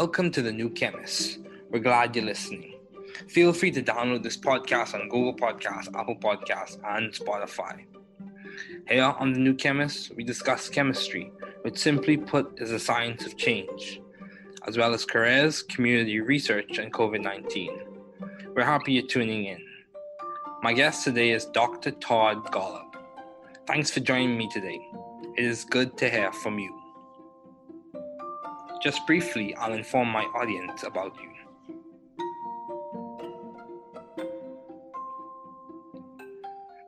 Welcome to The New Chemist. We're glad you're listening. Feel free to download this podcast on Google Podcasts, Apple Podcasts, and Spotify. Here on The New Chemist, we discuss chemistry, which simply put is the science of change, as well as careers, community research, and COVID-19. We're happy you're tuning in. My guest today is Dr. Todd Golub. Thanks for joining me today. It is good to hear from you. Just briefly, I'll inform my audience about you.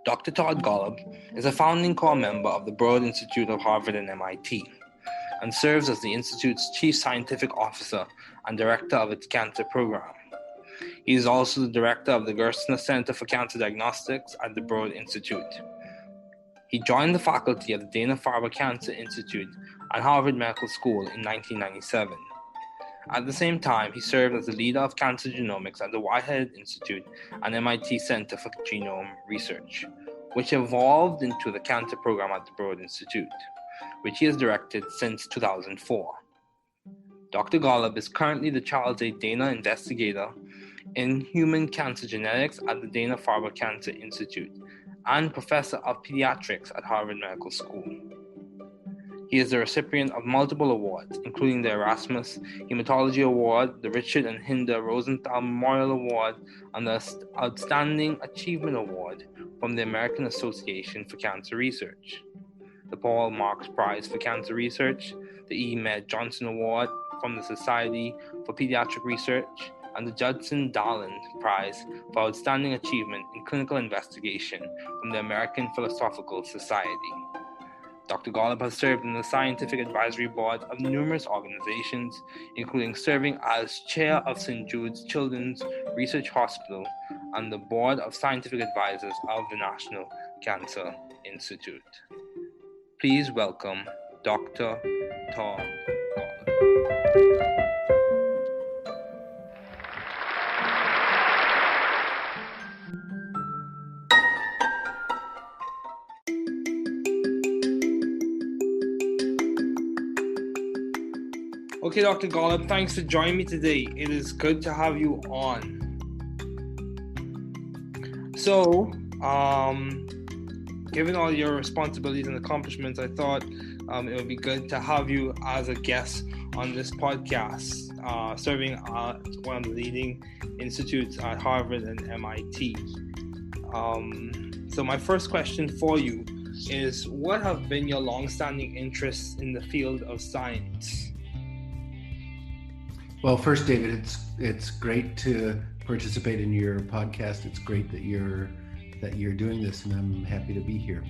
Dr. Todd Golub is a founding core member of the Broad Institute of Harvard and MIT, and serves as the Institute's Chief Scientific Officer and Director of its Cancer Program. He is also the Director of the Gerstner Center for Cancer Diagnostics at the Broad Institute. He joined the faculty of the Dana-Farber Cancer Institute at Harvard Medical School in 1997. At the same time, he served as the leader of cancer genomics at the Whitehead Institute and MIT Center for Genome Research, which evolved into the cancer program at the Broad Institute, which he has directed since 2004. Dr. Golub is currently the Charles A. Dana Investigator in Human Cancer Genetics at the Dana-Farber Cancer Institute and Professor of Pediatrics at Harvard Medical School. He is the recipient of multiple awards, including the Erasmus Hematology Award, the Richard and Hinda Rosenthal Memorial Award, and the Outstanding Achievement Award from the American Association for Cancer Research, the Paul Marks Prize for Cancer Research, the E. Med Johnson Award from the Society for Pediatric Research, and the Judson Darland Prize for Outstanding Achievement in Clinical Investigation from the American Philosophical Society. Dr. Golub has served in the Scientific Advisory Board of numerous organizations, including serving as Chair of St. Jude's Children's Research Hospital and the Board of Scientific Advisors of the National Cancer Institute. Please welcome Dr. Todd Golub. Okay, Dr. Golub, thanks for joining me today. It is good to have you on. So, given all your responsibilities and accomplishments, I thought it would be good to have you as a guest on this podcast, serving at one of the leading institutes at Harvard and MIT. So my first question for you is, what have been your long-standing interests in the field of science? Well, first, David, it's great to participate in your podcast. It's great that you're doing this, and I'm happy to be here.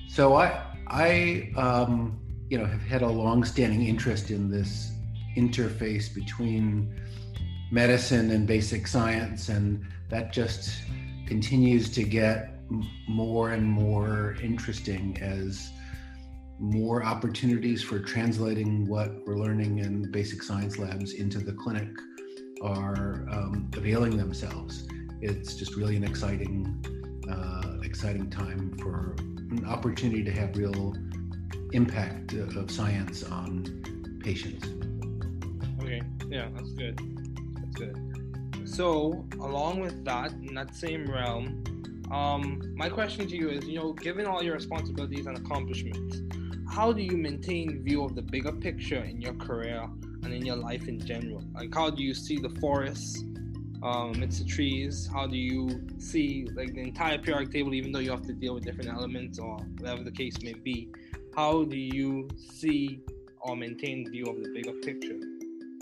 So I have had a long-standing interest in this interface between medicine and basic science, and that just continues to get more and more interesting as more opportunities for translating what we're learning in basic science labs into the clinic are availing themselves. It's just really an exciting time for an opportunity to have real impact of science on patients. Okay, yeah, that's good. So, along with that, in that same realm, my question to you is, given all your responsibilities and accomplishments, how do you maintain view of the bigger picture in your career and in your life in general? Like, how do you see the forests amidst the trees? How do you see the entire periodic table, even though you have to deal with different elements or whatever the case may be? How do you see or maintain view of the bigger picture,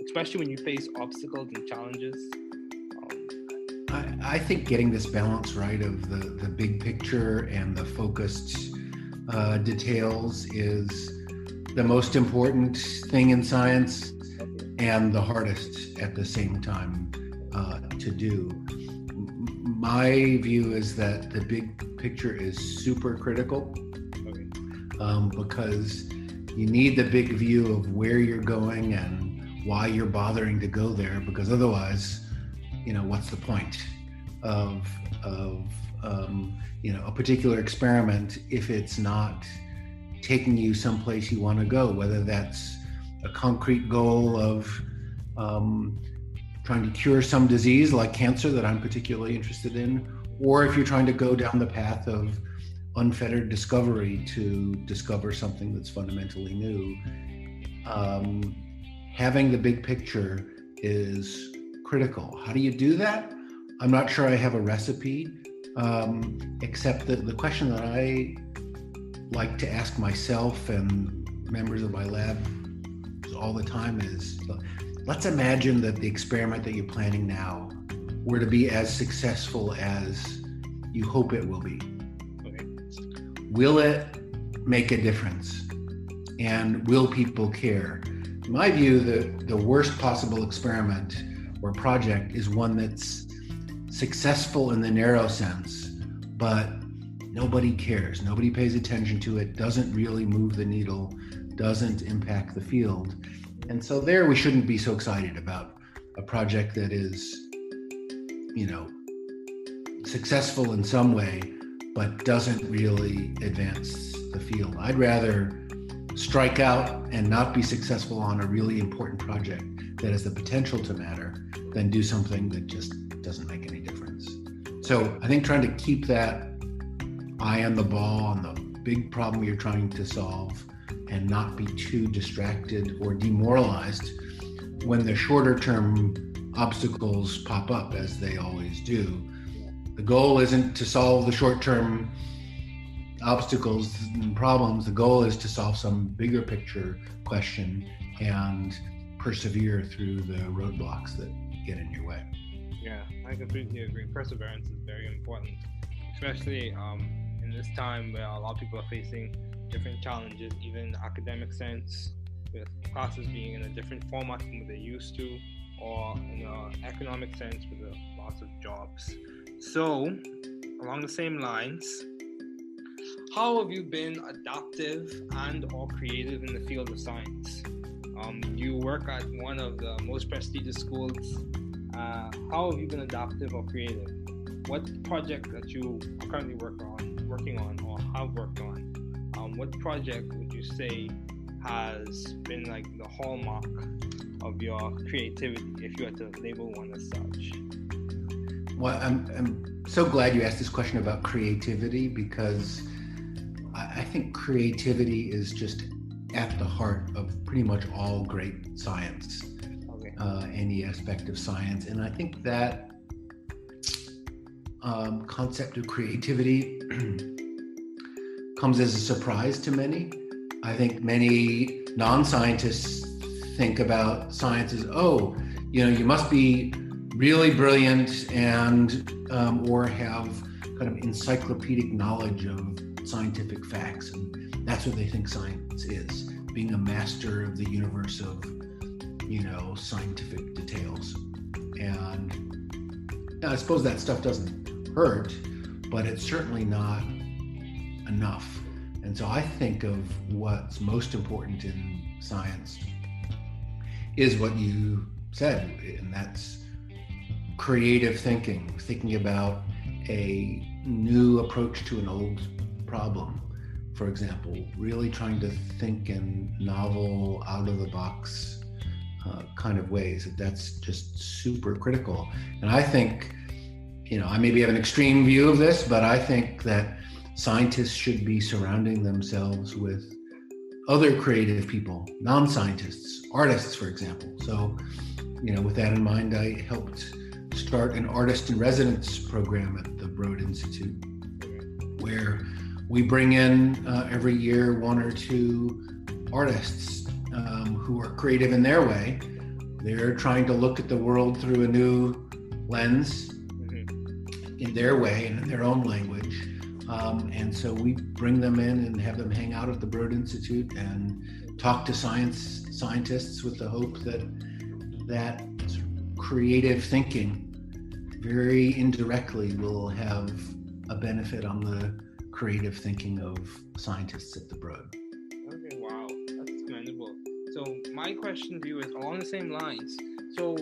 especially when you face obstacles and challenges? I think getting this balance right of the big picture and the focused details is the most important thing in science and the hardest at the same time to do. My view is that the big picture is super critical because you need the big view of where you're going and why you're bothering to go there, because otherwise, what's the point of a particular experiment if it's not taking you someplace you want to go, whether that's a concrete goal of trying to cure some disease like cancer that I'm particularly interested in, or if you're trying to go down the path of unfettered discovery to discover something that's fundamentally new. Having the big picture is critical. How do you do that? I'm not sure I have a recipe, except that the question that I like to ask myself and members of my lab all the time is, let's imagine that the experiment that you're planning now were to be as successful as you hope it will be. Okay. Will it make a difference? And will people care? In my view, the worst possible experiment or project is one that's successful in the narrow sense, but nobody cares. Nobody pays attention to it, doesn't really move the needle, doesn't impact the field. And so there we shouldn't be so excited about a project that is, successful in some way, but doesn't really advance the field. I'd rather strike out and not be successful on a really important project that has the potential to matter than do something that just doesn't make any difference. So I think trying to keep that eye on the ball on the big problem you're trying to solve and not be too distracted or demoralized when the shorter term obstacles pop up, as they always do. The goal isn't to solve the short term obstacles and problems. The goal is to solve some bigger picture question and persevere through the roadblocks that get in your way. Yeah, I completely agree. Perseverance is very important, especially in this time where a lot of people are facing different challenges, even in the academic sense, with classes being in a different format from what they used to, or in an economic sense with the loss of jobs. So, along the same lines, how have you been adaptive and or creative in the field of science? You work at one of the most prestigious schools. How have you been adaptive or creative? What project that you are currently working on or have worked on? What project would you say has been like the hallmark of your creativity, if you had to label one as such? Well, I'm so glad you asked this question about creativity, because I think creativity is just at the heart of pretty much all great science, Okay. Any aspect of science. And I think that concept of creativity comes as a surprise to many. I think many non-scientists think about science as, you must be really brilliant and or have kind of encyclopedic knowledge of scientific facts, and that's what they think science is, being a master of the universe of scientific details. And I suppose that stuff doesn't hurt, but it's certainly not enough. And so I think of what's most important in science is what you said, and that's creative thinking about a new approach to an old problem. For example, really trying to think in novel, out-of-the-box kind of ways. That's just super critical. And I think, I maybe have an extreme view of this, but I think that scientists should be surrounding themselves with other creative people, non-scientists, artists, for example. So, with that in mind, I helped start an artist in residence program at the Broad Institute, where we bring in every year one or two artists who are creative in their way. They're trying to look at the world through a new lens in their way and in their own language. And so we bring them in and have them hang out at the Broad Institute and talk to scientists with the hope that creative thinking very indirectly will have a benefit on the creative thinking of scientists at the Broad. Okay, wow, that's commendable. So my question to you is along the same lines. So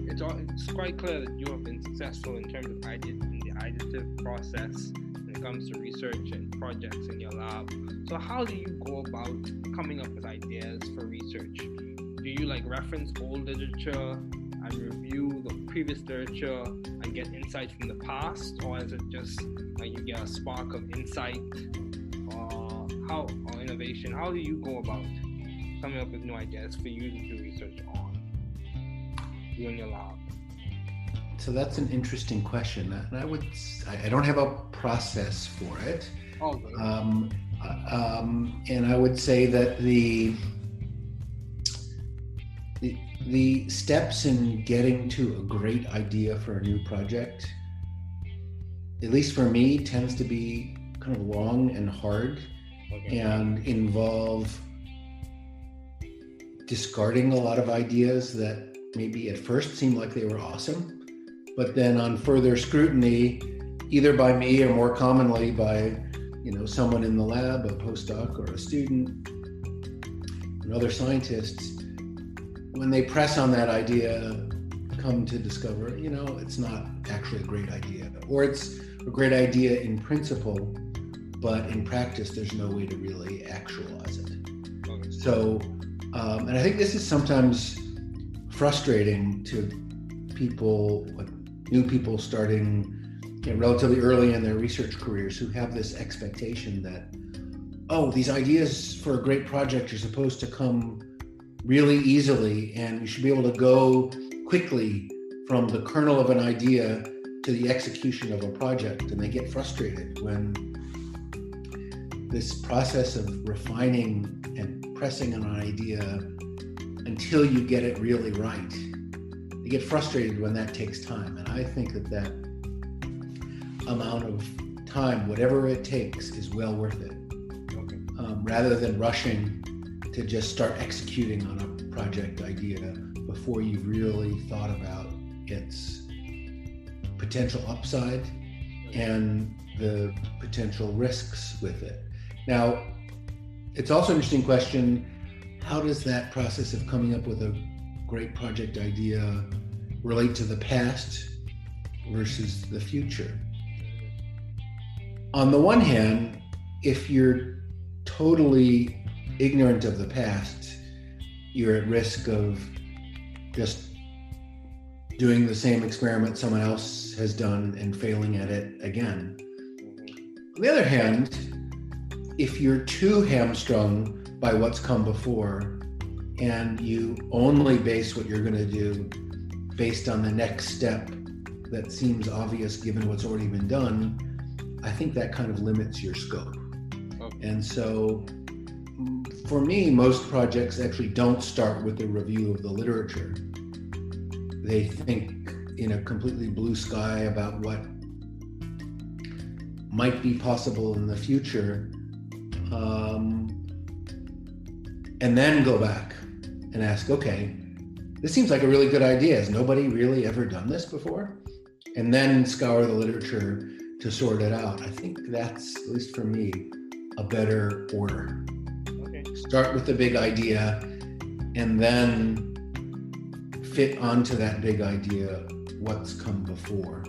it's quite clear that you have been successful in terms of the additive process when it comes to research and projects in your lab. So how do you go about coming up with ideas for research? do you like reference old literature and review the previous literature and get insight from the past, or is it just like you get a spark of insight or innovation? How do you go about coming up with new ideas for you to do research on, you in your lab? So that's an interesting question, and I don't have a process for it. Okay. And I would say that the steps in getting to a great idea for a new project, at least for me, tends to be kind of long and hard, and involve discarding a lot of ideas that maybe at first seemed like they were awesome, but then on further scrutiny, either by me or more commonly by someone in the lab, a postdoc or a student, and other scientists, when they press on that idea, come to discover, it's not actually a great idea, or it's a great idea in principle, but in practice, there's no way to really actualize it. Okay. So, and I think this is sometimes frustrating to people, like new people starting relatively early in their research careers, who have this expectation that, these ideas for a great project are supposed to come really easily, and you should be able to go quickly from the kernel of an idea to the execution of a project. And they get frustrated when this process of refining and pressing on an idea until you get it really right, they get frustrated when that takes time. And I think that amount of time, whatever it takes, is well worth it. Okay. Rather than rushing to just start executing on a project idea before you've really thought about its potential upside and the potential risks with it. Now, it's also an interesting question, how does that process of coming up with a great project idea relate to the past versus the future? On the one hand, if you're totally ignorant of the past, you're at risk of just doing the same experiment someone else has done and failing at it again. On the other hand, if you're too hamstrung by what's come before and you only base what you're going to do based on the next step that seems obvious given what's already been done, I think that kind of limits your scope. Okay. And so for me, most projects actually don't start with a review of the literature. They think in a completely blue sky about what might be possible in the future, and then go back and ask, okay, this seems like a really good idea. Has nobody really ever done this before? And then scour the literature to sort it out. I think that's, at least for me, a better order. Okay. Start with the big idea and then fit onto that big idea what's come before,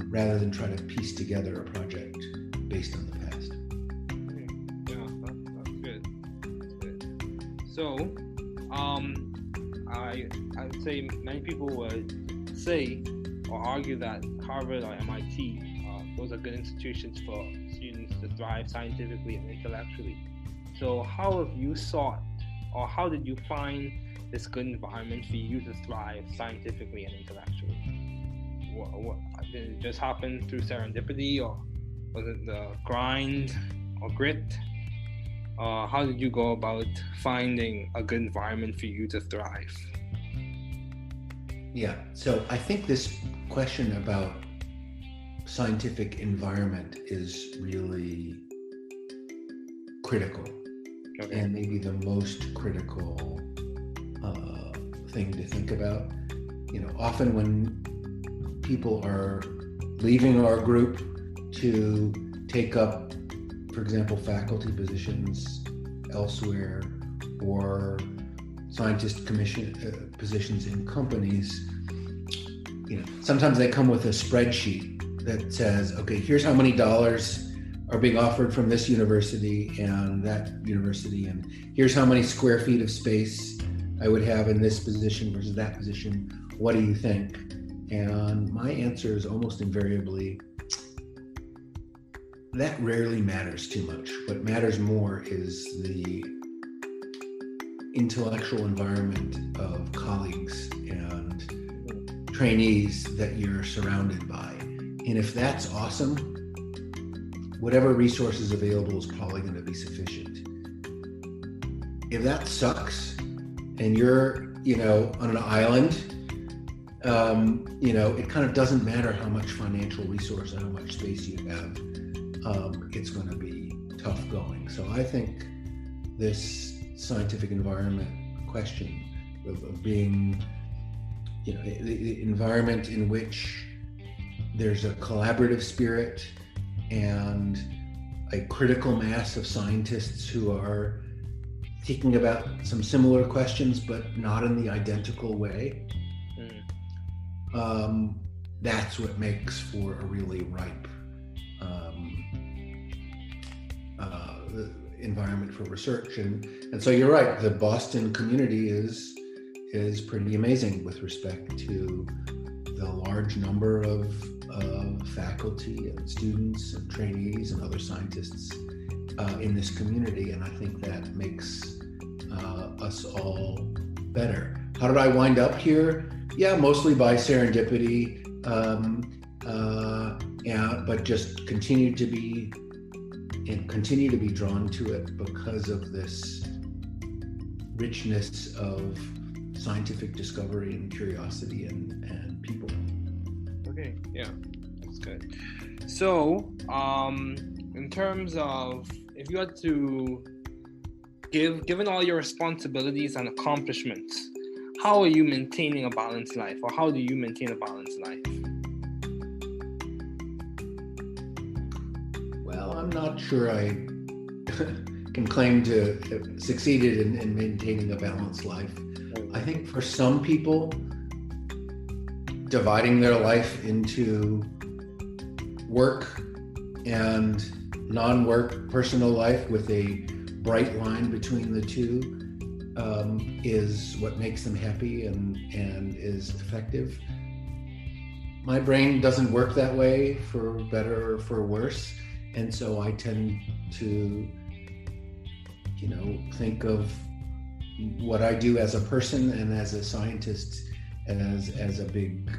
rather than try to piece together a project based on the past. Okay. Yeah, that's good. That's good. So, I would say many people would say or argue that Harvard or MIT, those are good institutions for students to thrive scientifically and intellectually. So how have you sought, or how did you find this good environment for you to thrive scientifically and intellectually? What did it just happen through serendipity, or was it the grind or grit? How did you go about finding a good environment for you to thrive? Yeah, so I think this question about scientific environment is really critical, Okay. and maybe the most critical thing to think about. Often when people are leaving our group to take up, for example, faculty positions elsewhere or scientist commission positions in companies, sometimes they come with a spreadsheet that says, okay, here's how many dollars are being offered from this university and that university, and here's how many square feet of space I would have in this position versus that position. What do you think? And my answer is almost invariably, that rarely matters too much. What matters more is the intellectual environment of colleagues and trainees that you're surrounded by. And if that's awesome, whatever resources available is probably going to be sufficient. If that sucks and you're, on an island, it kind of doesn't matter how much financial resource and how much space you have. It's going to be tough going. So I think this scientific environment question of being, the environment in which there's a collaborative spirit and a critical mass of scientists who are thinking about some similar questions, but not in the identical way. That's what makes for a really ripe environment for research. And so you're right, the Boston community is pretty amazing with respect to the large number of faculty and students and trainees and other scientists in this community. And I think that makes us all better. How did I wind up here? Yeah, mostly by serendipity, but just continue to be drawn to it because of this richness of scientific discovery and curiosity and people. Okay, yeah, that's good. So, in terms of, if you had to given all your responsibilities and accomplishments, how are you maintaining a balanced life, or how do you maintain a balanced life? Well, I'm not sure I can claim to have succeeded in maintaining a balanced life. I think for some people, dividing their life into work and non-work personal life with a bright line between the two is what makes them happy and is effective. My brain doesn't work that way, for better or for worse, and so I tend to think of what I do as a person and as a scientist as a big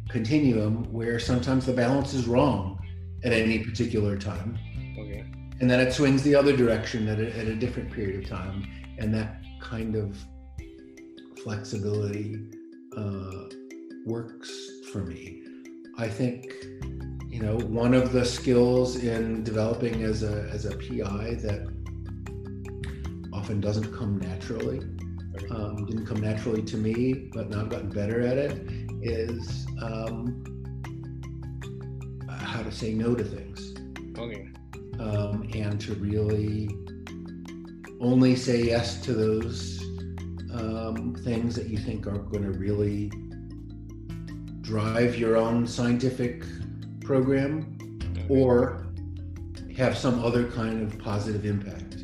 continuum where sometimes the balance is wrong at any particular time. Okay. And then it swings the other direction at a different period of time. And that kind of flexibility works for me. I think, one of the skills in developing as a PI that often doesn't come naturally, didn't come naturally to me, but now I've gotten better at it, is how to say no to things. Okay. And to really only say yes to those things that you think are going to really drive your own scientific program, or have some other kind of positive impact,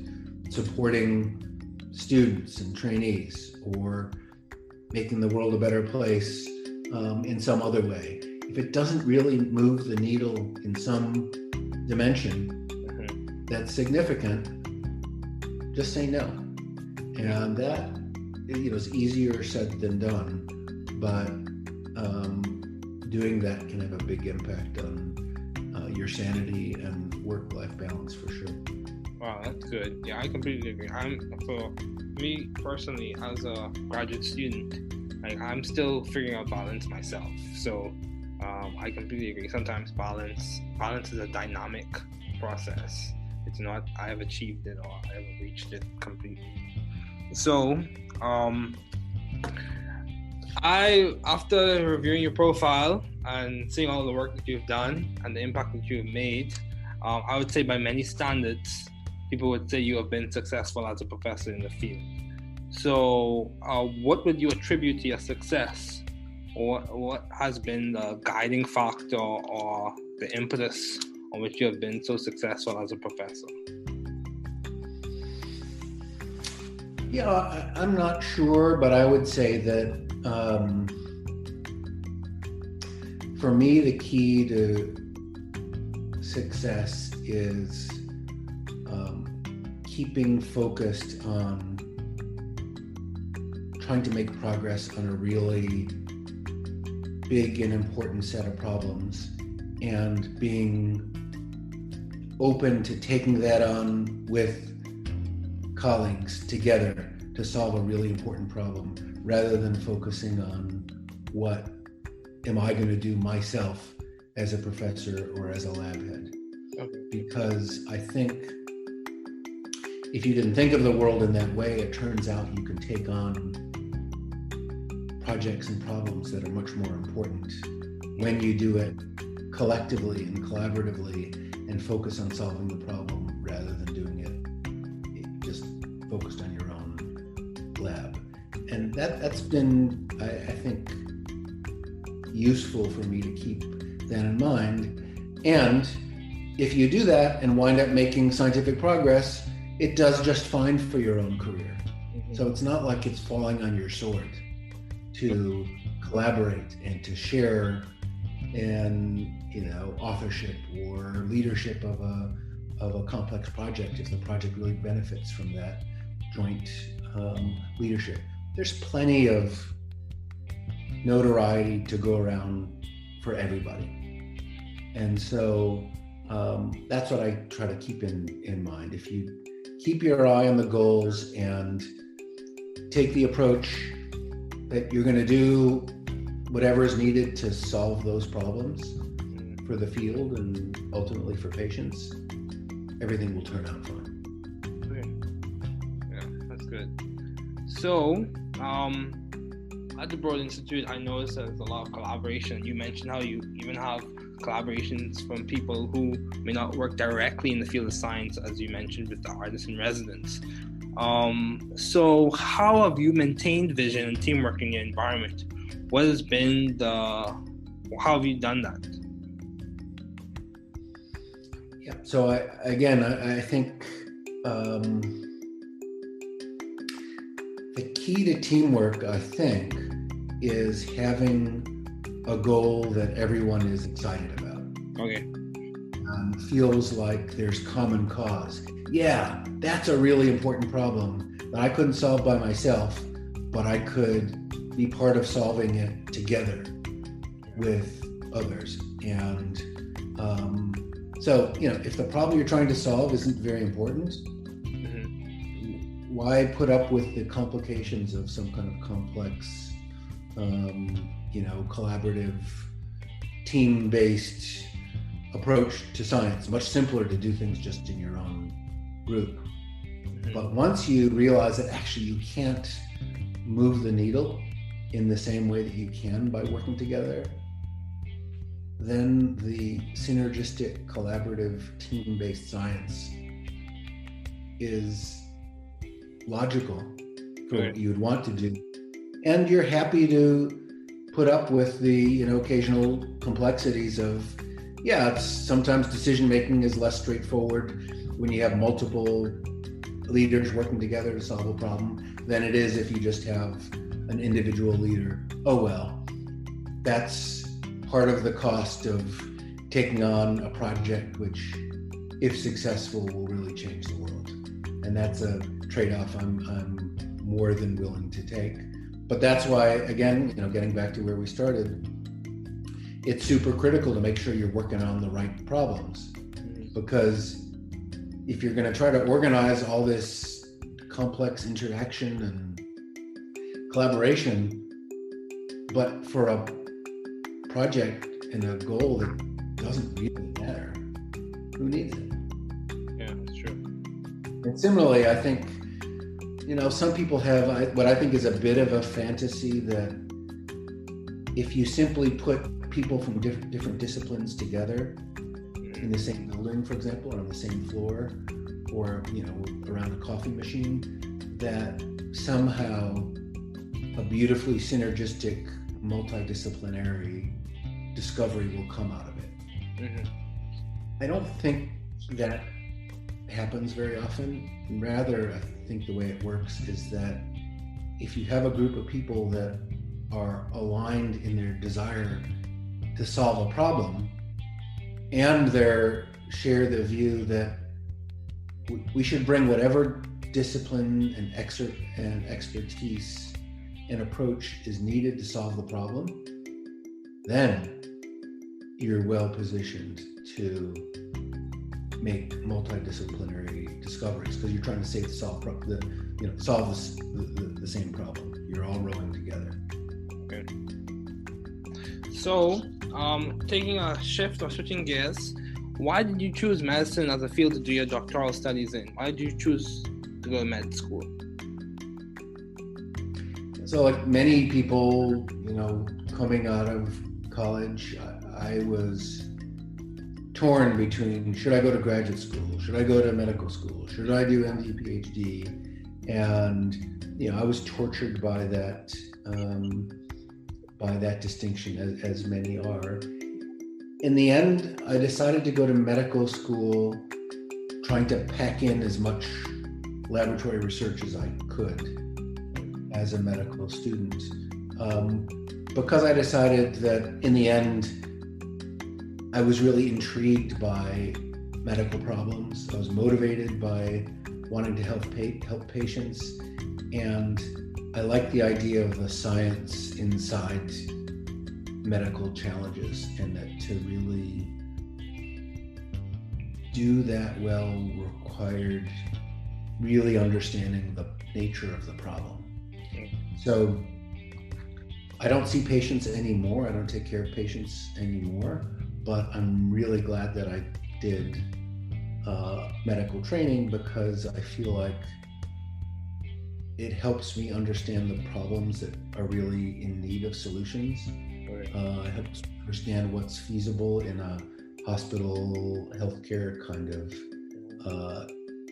supporting students and trainees, or making the world a better place in some other way. If it doesn't really move the needle in some dimension that's significant, just say no. And that is easier said than done, but doing that can have a big impact on your sanity and work-life balance for sure. Wow, that's good. Yeah, I completely agree. For me personally, as a graduate student, I'm still figuring out balance myself. So I completely agree. Sometimes balance is a dynamic process. It's not I have achieved it or I have reached it completely. So after reviewing your profile and seeing all the work that you've done and the impact that you've made, I would say by many standards, people would say you have been successful as a professor in the field. So what would you attribute to your success, or what has been the guiding factor or the impetus on which you have been so successful as a professor? Yeah, I'm not sure, but I would say that for me, the key to success is keeping focused on trying to make progress on a really big and important set of problems, and being open to taking that on with colleagues together to solve a really important problem, rather than focusing on what am I going to do myself as a professor or as a lab head. Okay. Because I think if you didn't think of the world in that way, it turns out you can take on projects and problems that are much more important when you do it collectively and collaboratively and focus on solving the problem rather than doing it just focused on your own lab. And that's been, I think, useful for me to keep that in mind. And if you do that and wind up making scientific progress, it does just fine for your own career. Mm-hmm. So it's not like it's falling on your sword to collaborate and to share in, authorship or leadership of a complex project if the project really benefits from that joint leadership. There's plenty of notoriety to go around for everybody. And so that's what I try to keep in mind. If you keep your eye on the goals and take the approach that you're going to do whatever is needed to solve those problems for the field and ultimately for patients, everything will turn out fine. Okay. Yeah, that's good. So, at the Broad Institute, I noticed there's a lot of collaboration. You mentioned how you even have collaborations from people who may not work directly in the field of science, as you mentioned with the artists in residence. So how have you maintained vision and teamwork in your environment? How have you done that? Yeah, so I think the key to teamwork, I think, is having a goal that everyone is excited about. Okay. Feels like there's common cause. Yeah, that's a really important problem that I couldn't solve by myself, but I could be part of solving it together with others. And so, if the problem you're trying to solve isn't very important, mm-hmm. why put up with the complications of some kind of complex, collaborative, team-based approach to science? Much simpler to do things just in your own group. Mm-hmm. But once you realize that actually you can't move the needle in the same way that you can by working together, then the synergistic, collaborative, team-based science is logical for what you would want to do. And you're happy to put up with the occasional complexities of, sometimes decision-making is less straightforward when you have multiple leaders working together to solve a problem than it is if you just have an individual leader. Oh well, that's part of the cost of taking on a project which, if successful, will really change the world. And that's a trade-off I'm more than willing to take. But that's why, again, getting back to where we started, it's super critical to make sure you're working on the right problems. Because if you're going to try to organize all this complex interaction and collaboration, but for a project and a goal that doesn't really matter, who needs it? Yeah, that's true. And similarly, I think, some people have what I think is a bit of a fantasy that if you simply put people from different disciplines together in the same building, for example, or on the same floor, or around a coffee machine, that somehow a beautifully synergistic, multidisciplinary discovery will come out of it. Mm-hmm. I don't think that happens very often. Rather, I think the way it works is that if you have a group of people that are aligned in their desire to solve a problem, and they share the view that we should bring whatever discipline and expertise and approach is needed to solve the problem, then you're well positioned to make multidisciplinary discoveries, because you're trying to solve the same problem. You're all rowing together. Okay. So, taking a shift or switching gears, why did you choose medicine as a field to do your doctoral studies in? Why did you choose to go to med school? So, like many people, coming out of college, I was torn between, should I go to graduate school? Should I go to medical school? Should I do MD, PhD? And, I was tortured by that distinction, as many are. In the end, I decided to go to medical school, trying to pack in as much laboratory research as I could as a medical student, because I decided that in the end, I was really intrigued by medical problems. I was motivated by wanting to help patients, and I like the idea of the science inside medical challenges, and that to really do that well required really understanding the nature of the problem. So I don't see patients anymore. I don't take care of patients anymore, but I'm really glad that I did medical training, because I feel like it helps me understand the problems that are really in need of solutions. It helps me understand what's feasible in a hospital healthcare kind of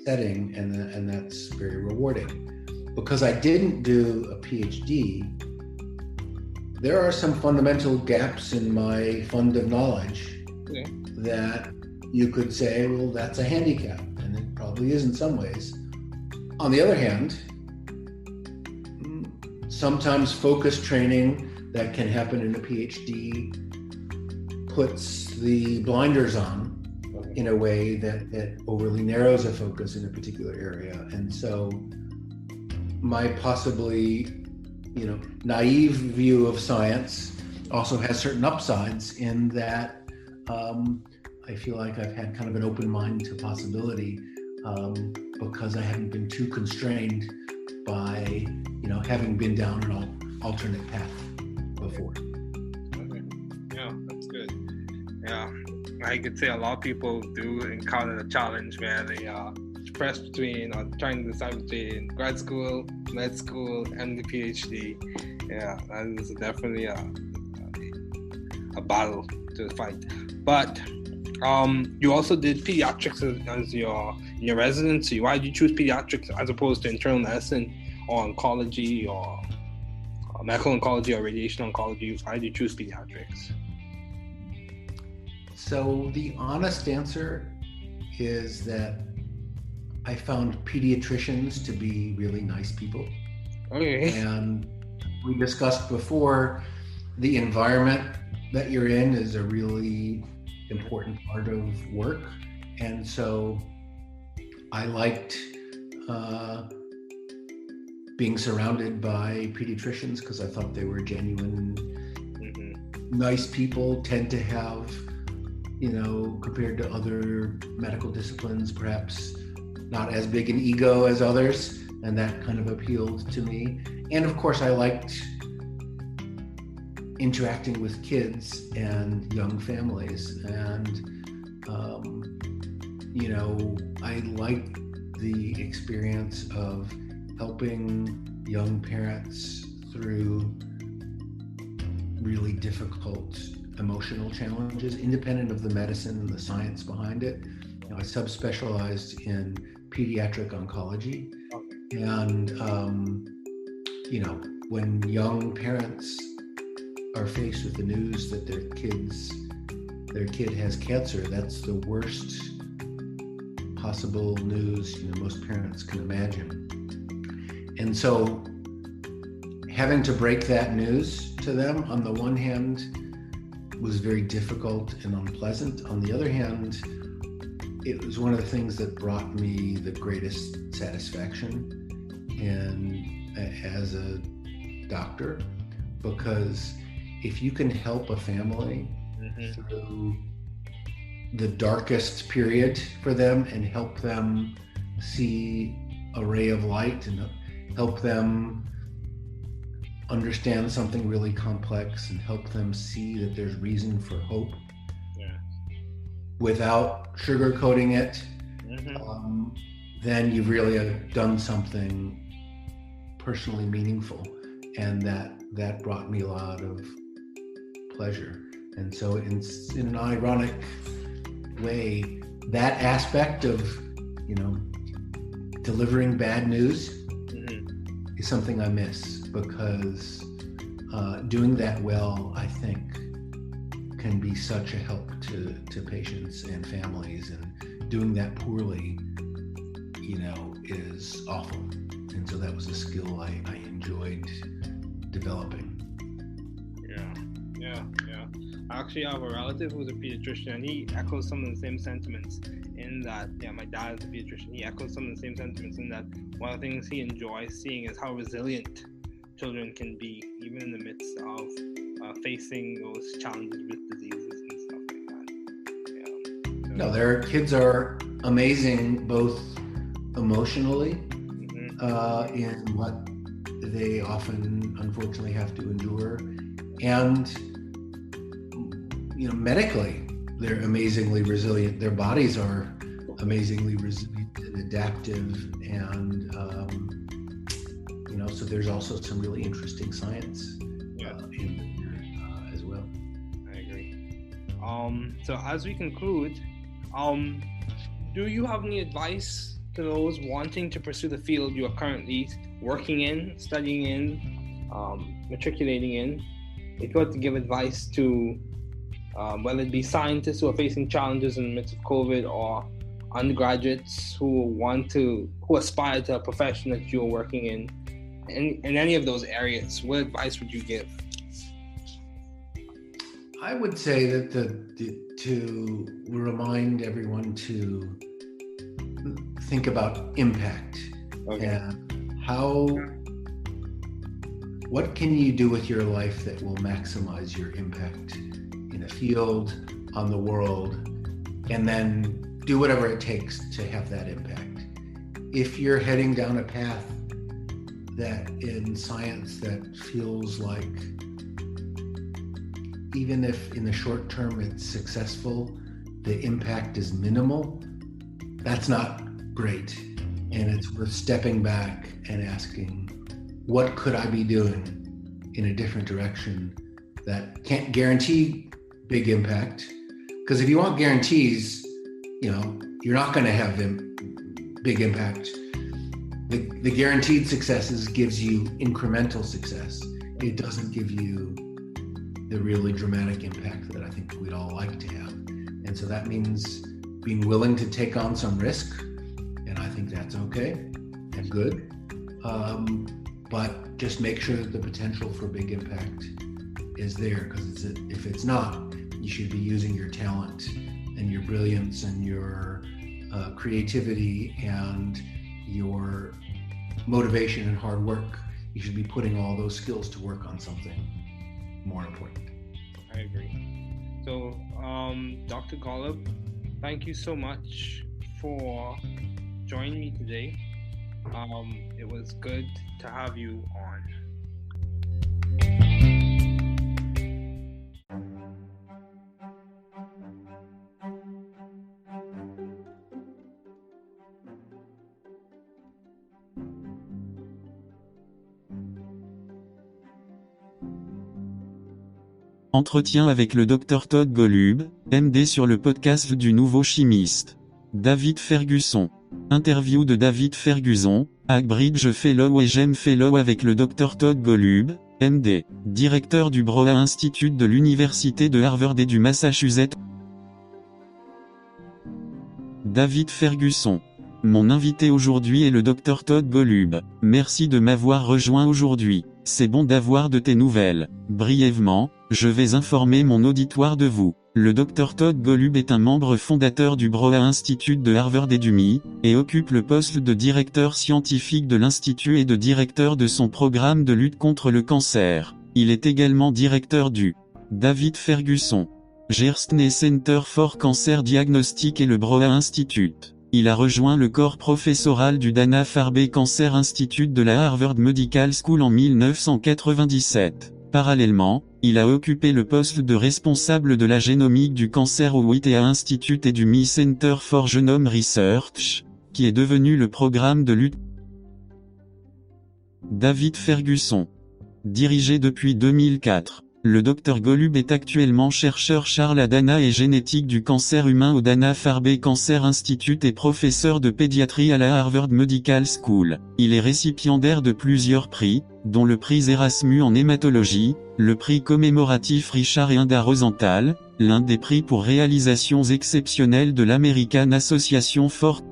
setting, and that's very rewarding. Because I didn't do a PhD, there are some fundamental gaps in my fund of knowledge that you could say, well, that's a handicap, and it probably is in some ways. On the other hand, sometimes focused training that can happen in a PhD puts the blinders on in a way that overly narrows a focus in a particular area. And so my possibly naive view of science also has certain upsides, in that I feel like I've had kind of an open mind to possibility, because I haven't been too constrained by having been down an alternate path before. Okay. Yeah, that's good. Yeah, I could say a lot of people do encounter the challenge where they are pressed between, or trying to decide between grad school, med school, and the PhD. Yeah, that is definitely a battle to fight. But you also did pediatrics as your residency. Why did you choose pediatrics as opposed to internal medicine or oncology or medical oncology or radiation oncology? Why did you choose pediatrics? So the honest answer is that I found pediatricians to be really nice people. Okay. And we discussed before, the environment that you're in is a really important part of work. And so I liked being surrounded by pediatricians, because I thought they were genuine, nice people. Tend to have, compared to other medical disciplines, perhaps not as big an ego as others, and that kind of appealed to me. And of course, I liked interacting with kids and young families, and I liked the experience of helping young parents through really difficult emotional challenges, independent of the medicine and the science behind it. I subspecialized in pediatric oncology, and when young parents are faced with the news that their kid has cancer, that's the worst possible news most parents can imagine. And so having to break that news to them on the one hand was very difficult and unpleasant. On the other hand, it was one of the things that brought me the greatest satisfaction as a doctor, because if you can help a family through the darkest period for them and help them see a ray of light and help them understand something really complex and help them see that there's reason for hope without sugarcoating it, then you've really done something personally meaningful, and that brought me a lot of pleasure. And so in an ironic way, that aspect of delivering bad news is something I miss, because doing that well, I think, can be such a help to patients and families, and doing that poorly is awful. And so that was a skill I enjoyed developing. Yeah. I actually have a relative who's a pediatrician, and he echoes some of the same sentiments in that, my dad is a pediatrician. He echoes some of the same sentiments in that one of the things he enjoys seeing is how resilient children can be, even in the midst of facing those challenges with diseases and stuff like that. So, no, their kids are amazing, both emotionally, in what they often, unfortunately, have to endure, and medically, they're amazingly resilient. Their bodies are amazingly resilient and adaptive, and so there's also some really interesting science in there as well. I agree. So as we conclude, do you have any advice to those wanting to pursue the field you are currently working in, studying in, matriculating in? If you had to give advice to whether it be scientists who are facing challenges in the midst of COVID, or undergraduates who aspire to a profession that you're working in any of those areas, what advice would you give? I would say that to remind everyone to think about impact. And what can you do with your life that will maximize your impact in a field, on the world, and then do whatever it takes to have that impact. If you're heading down a path that in science that feels like, even if in the short term it's successful, the impact is minimal, that's not great. And it's worth stepping back and asking, what could I be doing in a different direction that can't guarantee big impact? Because if you want guarantees, you're not going to have big impact. The guaranteed successes gives you incremental success. It doesn't give you the really dramatic impact that I think we'd all like to have. And so that means being willing to take on some risk. And I think that's okay and good. But just make sure that the potential for big impact is there, because if it's not, you should be using your talent and your brilliance and your creativity and your motivation and hard work. You should be putting all those skills to work on something more important. I agree. So, Dr. Golub, thank you so much for joining me today. It was good to have you on. Entretien avec le Dr Todd Golub, MD, sur le podcast du Nouveau Chimiste. David Ferguson. Interview de David Ferguson, Hackbridge Fellow et GEM Fellow avec le Dr Todd Golub, MD, directeur du Broad Institute de l'Université de Harvard et du Massachusetts. David Ferguson. Mon invité aujourd'hui est le Dr Todd Golub. Merci de m'avoir rejoint aujourd'hui. C'est bon d'avoir de tes nouvelles. Brièvement, je vais informer mon auditoire de vous. Le Dr Todd Golub est un membre fondateur du Broad Institute de Harvard et du MIT, et occupe le poste de directeur scientifique de l'Institut et de directeur de son programme de lutte contre le cancer. Il est également directeur du David Ferguson Gerstner Center for Cancer Diagnostic et le Broad Institute. Il a rejoint le corps professoral du Dana-Farber Cancer Institute de la Harvard Medical School en 1997. Parallèlement, il a occupé le poste de responsable de la génomique du cancer au Whittea Institute et du MIT Center for Genome Research, qui est devenu le programme de lutte. David Ferguson. Dirigé depuis 2004. Le Dr Golub est actuellement chercheur Charles Dana et génétique du cancer humain au Dana-Farber Cancer Institute et professeur de pédiatrie à la Harvard Medical School. Il est récipiendaire de plusieurs prix, dont le prix Erasmus en hématologie, le prix commémoratif Richard et Ida Rosenthal, l'un des prix pour réalisations exceptionnelles de l'American Association for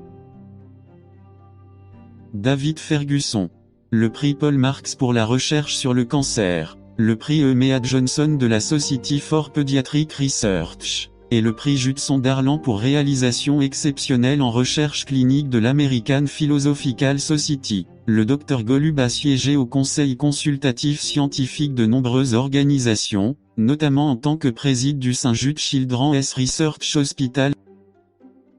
David Ferguson. Le prix Paul Marks pour la recherche sur le cancer. Le prix Emea Johnson de la Society for Pediatric Research, et le prix Judson Darlan pour réalisation exceptionnelle en recherche clinique de l'American Philosophical Society. Le Dr Golub a siégé au conseil consultatif scientifique de nombreuses organisations, notamment en tant que président du St Jude Children's Research Hospital.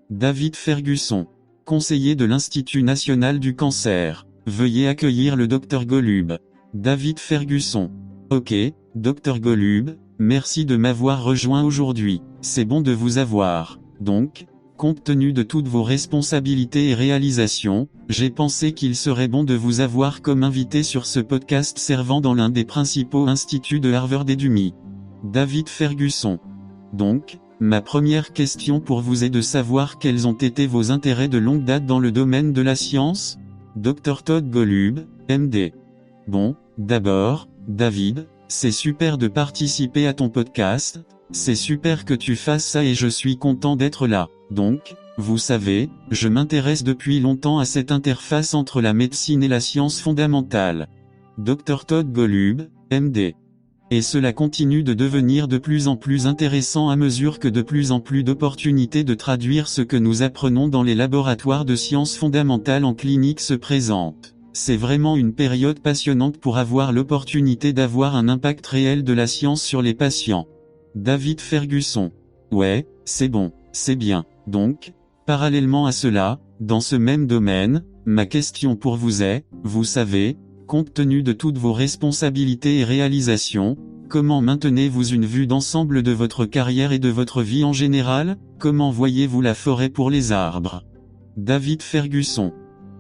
David Ferguson, conseiller de l'Institut national du cancer. Veuillez accueillir le Dr Golub. David Ferguson. Ok, Dr Golub, merci de m'avoir rejoint aujourd'hui. C'est bon de vous avoir. Donc, compte tenu de toutes vos responsabilités et réalisations, j'ai pensé qu'il serait bon de vous avoir comme invité sur ce podcast servant dans l'un des principaux instituts de Harvard et du MIT. David Ferguson. Donc, ma première question pour vous est de savoir quels ont été vos intérêts de longue date dans le domaine de la science. Dr Todd Golub, MD. Bon, d'abord, David, c'est super de participer à ton podcast, c'est super que tu fasses ça et je suis content d'être là. Donc, vous savez, je m'intéresse depuis longtemps à cette interface entre la médecine et la science fondamentale. Dr Todd Golub, MD. Et cela continue de devenir de plus en plus intéressant à mesure que de plus en plus d'opportunités de traduire ce que nous apprenons dans les laboratoires de sciences fondamentales en clinique se présentent. C'est vraiment une période passionnante pour avoir l'opportunité d'avoir un impact réel de la science sur les patients. David Ferguson. Ouais, c'est bon, c'est bien. Donc, parallèlement à cela, dans ce même domaine, ma question pour vous est, vous savez, compte tenu de toutes vos responsabilités et réalisations, comment maintenez-vous une vue d'ensemble de votre carrière et de votre vie en général? Comment voyez-vous la forêt pour les arbres? David Ferguson.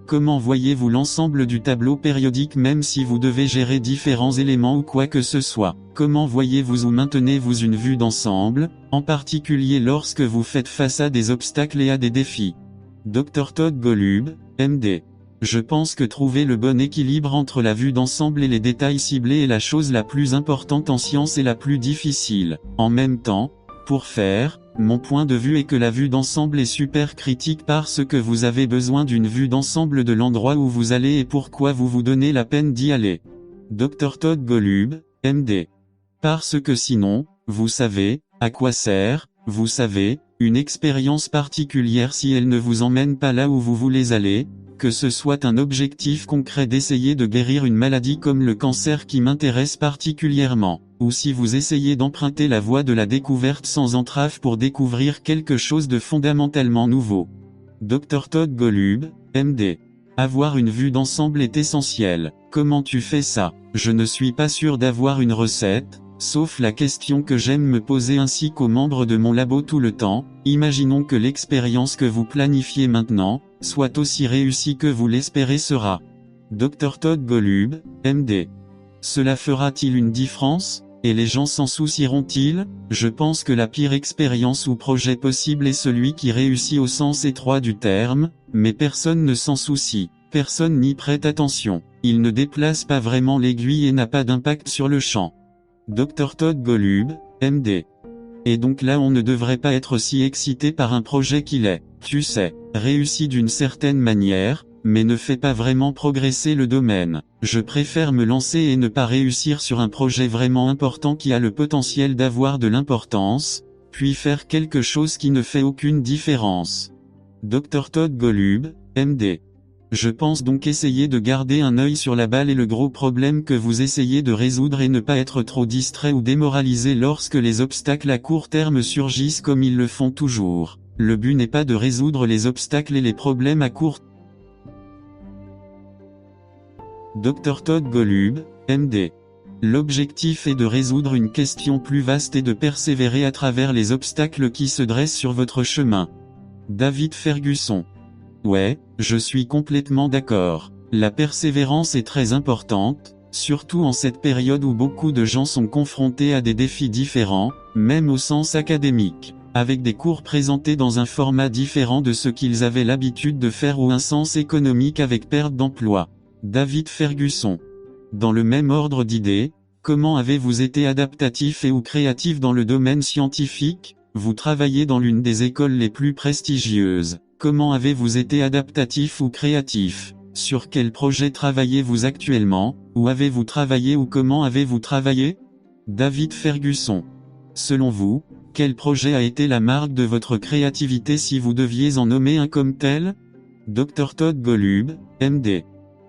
Comment voyez-vous l'ensemble du tableau périodique même si vous devez gérer différents éléments ou quoi que ce soit? Comment voyez-vous ou maintenez-vous une vue d'ensemble, en particulier lorsque vous faites face à des obstacles et à des défis? Dr Todd Golub, MD. Je pense que trouver le bon équilibre entre la vue d'ensemble et les détails ciblés est la chose la plus importante en science et la plus difficile. En même temps, pour faire, mon point de vue est que la vue d'ensemble est super critique parce que vous avez besoin d'une vue d'ensemble de l'endroit où vous allez et pourquoi vous vous donnez la peine d'y aller. Dr Todd Golub, MD. Parce que sinon, vous savez, à quoi sert, vous savez, une expérience particulière si elle ne vous emmène pas là où vous voulez aller, que ce soit un objectif concret d'essayer de guérir une maladie comme le cancer qui m'intéresse particulièrement, ou si vous essayez d'emprunter la voie de la découverte sans entrave pour découvrir quelque chose de fondamentalement nouveau. Dr Todd Golub, MD. Avoir une vue d'ensemble est essentiel. Comment tu fais ça? Je ne suis pas sûr d'avoir une recette, sauf la question que j'aime me poser ainsi qu'aux membres de mon labo tout le temps. Imaginons que l'expérience que vous planifiez maintenant, soit aussi réussie que vous l'espérez sera. Dr Todd Golub, MD. Cela fera-t-il une différence? Et les gens s'en soucieront-ils? Je pense que la pire expérience ou projet possible est celui qui réussit au sens étroit du terme, mais personne ne s'en soucie, personne n'y prête attention, il ne déplace pas vraiment l'aiguille et n'a pas d'impact sur le champ. Dr Todd Golub, MD. Et donc là on ne devrait pas être si excité par un projet qu'il est, tu sais, réussi d'une certaine manière, mais ne fait pas vraiment progresser le domaine. Je préfère me lancer et ne pas réussir sur un projet vraiment important qui a le potentiel d'avoir de l'importance, puis faire quelque chose qui ne fait aucune différence. Dr Todd Golub, MD. Je pense donc essayer de garder un œil sur la balle et le gros problème que vous essayez de résoudre et ne pas être trop distrait ou démoralisé lorsque les obstacles à court terme surgissent comme ils le font toujours. Le but n'est pas de résoudre les obstacles et les problèmes à court terme. Dr Todd Golub, MD. L'objectif est de résoudre une question plus vaste et de persévérer à travers les obstacles qui se dressent sur votre chemin. David Ferguson. Ouais, je suis complètement d'accord. La persévérance est très importante, surtout en cette période où beaucoup de gens sont confrontés à des défis différents, même au sens académique, avec des cours présentés dans un format différent de ce qu'ils avaient l'habitude de faire ou un sens économique avec perte d'emploi. David Ferguson. Dans le même ordre d'idées, comment avez-vous été adaptatif et ou créatif dans le domaine scientifique ? Vous travaillez dans l'une des écoles les plus prestigieuses. Comment avez-vous été adaptatif ou créatif ? Sur quel projet travaillez-vous actuellement ? Où avez-vous travaillé ou comment avez-vous travaillé ? David Ferguson. Selon vous, quel projet a été la marque de votre créativité si vous deviez en nommer un comme tel ? Dr Todd Golub, MD.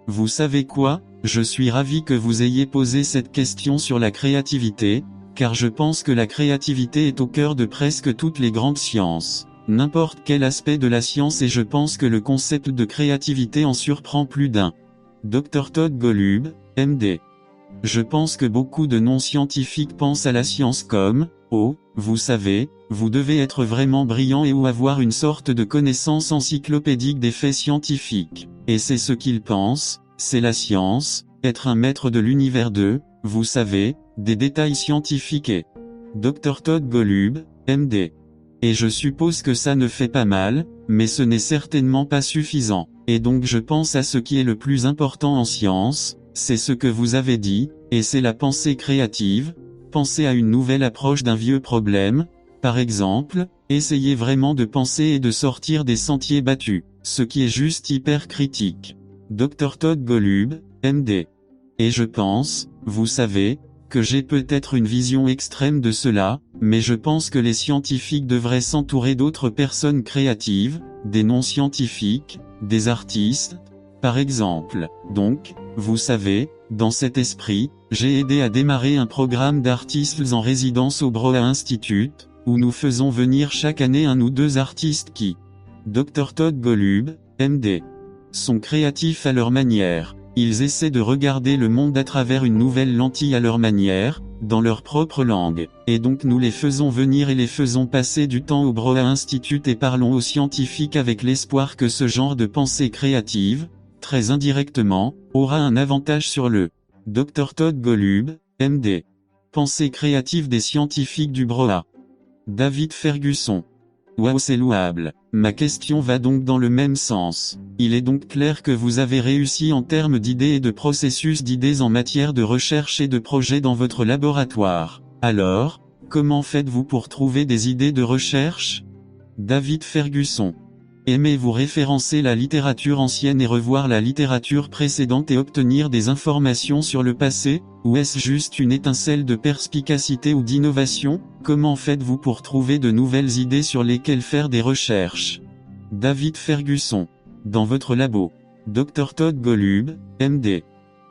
Vous savez quoi ? Je suis ravi que vous ayez posé cette question sur la créativité, car je pense que la créativité est au cœur de presque toutes les grandes sciences. N'importe quel aspect de la science et je pense que le concept de créativité en surprend plus d'un. Dr Todd Golub, MD. Je pense que beaucoup de non-scientifiques pensent à la science comme, oh, vous savez, vous devez être vraiment brillant et ou avoir une sorte de connaissance encyclopédique des faits scientifiques. Et c'est ce qu'ils pensent, c'est la science, être un maître de l'univers de, vous savez, des détails scientifiques et. Dr Todd Golub, MD. Et je suppose que ça ne fait pas mal, mais ce n'est certainement pas suffisant. Et donc je pense à ce qui est le plus important en science, c'est ce que vous avez dit, et c'est la pensée créative, penser à une nouvelle approche d'un vieux problème, par exemple, essayez vraiment de penser et de sortir des sentiers battus, ce qui est juste hyper critique. Dr Todd Golub, MD. Et je pense, vous savez, que j'ai peut-être une vision extrême de cela, mais je pense que les scientifiques devraient s'entourer d'autres personnes créatives, des non-scientifiques, des artistes, par exemple. Donc, vous savez, dans cet esprit, j'ai aidé à démarrer un programme d'artistes en résidence au Broad Institute, où nous faisons venir chaque année un ou deux artistes qui, Dr Todd Golub, MD, sont créatifs à leur manière. Ils essaient de regarder le monde à travers une nouvelle lentille à leur manière, dans leur propre langue. Et donc nous les faisons venir et les faisons passer du temps au Broad Institute et parlons aux scientifiques avec l'espoir que ce genre de pensée créative, très indirectement, aura un avantage sur le Dr Todd Golub, MD. Pensée créative des scientifiques du Broad. David Ferguson. Waouh, c'est louable. Ma question va donc dans le même sens. Il est donc clair que vous avez réussi en termes d'idées et de processus d'idées en matière de recherche et de projets dans votre laboratoire. Alors, comment faites-vous pour trouver des idées de recherche ? David Ferguson. Aimez-vous référencer la littérature ancienne et revoir la littérature précédente et obtenir des informations sur le passé ? Ou est-ce juste une étincelle de perspicacité ou d'innovation ? Comment faites-vous pour trouver de nouvelles idées sur lesquelles faire des recherches ? David Ferguson. Dans votre labo. Dr Todd Golub, MD.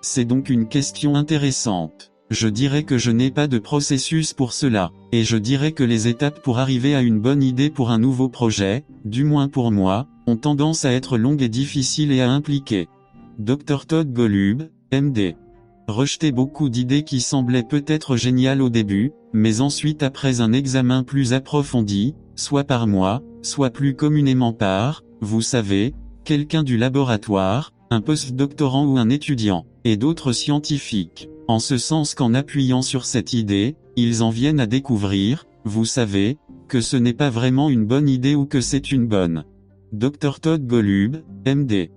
C'est donc une question intéressante. Je dirais que je n'ai pas de processus pour cela, et je dirais que les étapes pour arriver à une bonne idée pour un nouveau projet, du moins pour moi, ont tendance à être longues et difficiles et à impliquer. Dr Todd Golub, MD. Rejeter beaucoup d'idées qui semblaient peut-être géniales au début, mais ensuite après un examen plus approfondi, soit par moi, soit plus communément par, vous savez, quelqu'un du laboratoire, un postdoctorant ou un étudiant, et d'autres scientifiques. En ce sens qu'en appuyant sur cette idée, ils en viennent à découvrir, vous savez, que ce n'est pas vraiment une bonne idée ou que c'est une bonne. Dr Todd Golub, MD.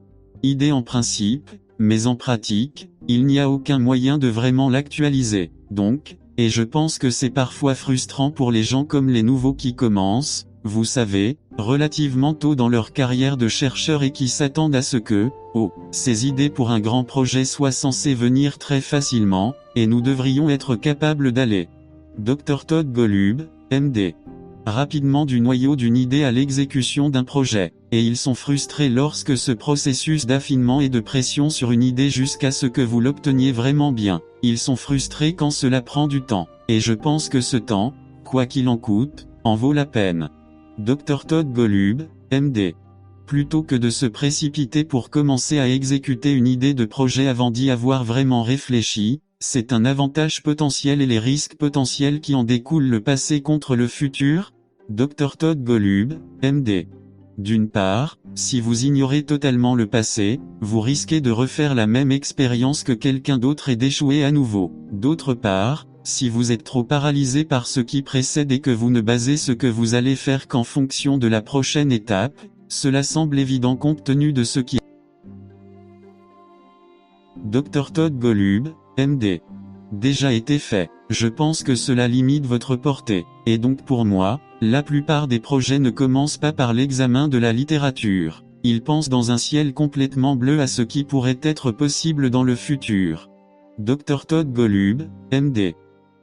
Idée en principe, mais en pratique, il n'y a aucun moyen de vraiment l'actualiser. Donc, Et je pense que c'est parfois frustrant pour les gens comme les nouveaux qui commencent, vous savez, relativement tôt dans leur carrière de chercheur et qui s'attendent à ce que, ces idées pour un grand projet soient censées venir très facilement, et nous devrions être capables d'aller. Dr Todd Golub, MD. Rapidement du noyau d'une idée à l'exécution d'un projet, et ils sont frustrés lorsque ce processus d'affinement et de pression sur une idée jusqu'à ce que vous l'obteniez vraiment bien. Ils sont frustrés quand cela prend du temps, et je pense que ce temps, quoi qu'il en coûte, en vaut la peine. Dr Todd Golub, MD. Plutôt que de se précipiter pour commencer à exécuter une idée de projet avant d'y avoir vraiment réfléchi, c'est un avantage potentiel et les risques potentiels qui en découlent le passé contre le futur. Dr Todd Golub, MD. D'une part, si vous ignorez totalement le passé, vous risquez de refaire la même expérience que quelqu'un d'autre et d'échouer à nouveau. D'autre part, si vous êtes trop paralysé par ce qui précède et que vous ne basez ce que vous allez faire qu'en fonction de la prochaine étape, cela semble évident compte tenu de ce qui Dr Todd Golub, MD. Déjà été fait. Je pense que cela limite votre portée. Et donc pour moi, la plupart des projets ne commencent pas par l'examen de la littérature. Ils pensent dans un ciel complètement bleu à ce qui pourrait être possible dans le futur. Dr Todd Golub, MD.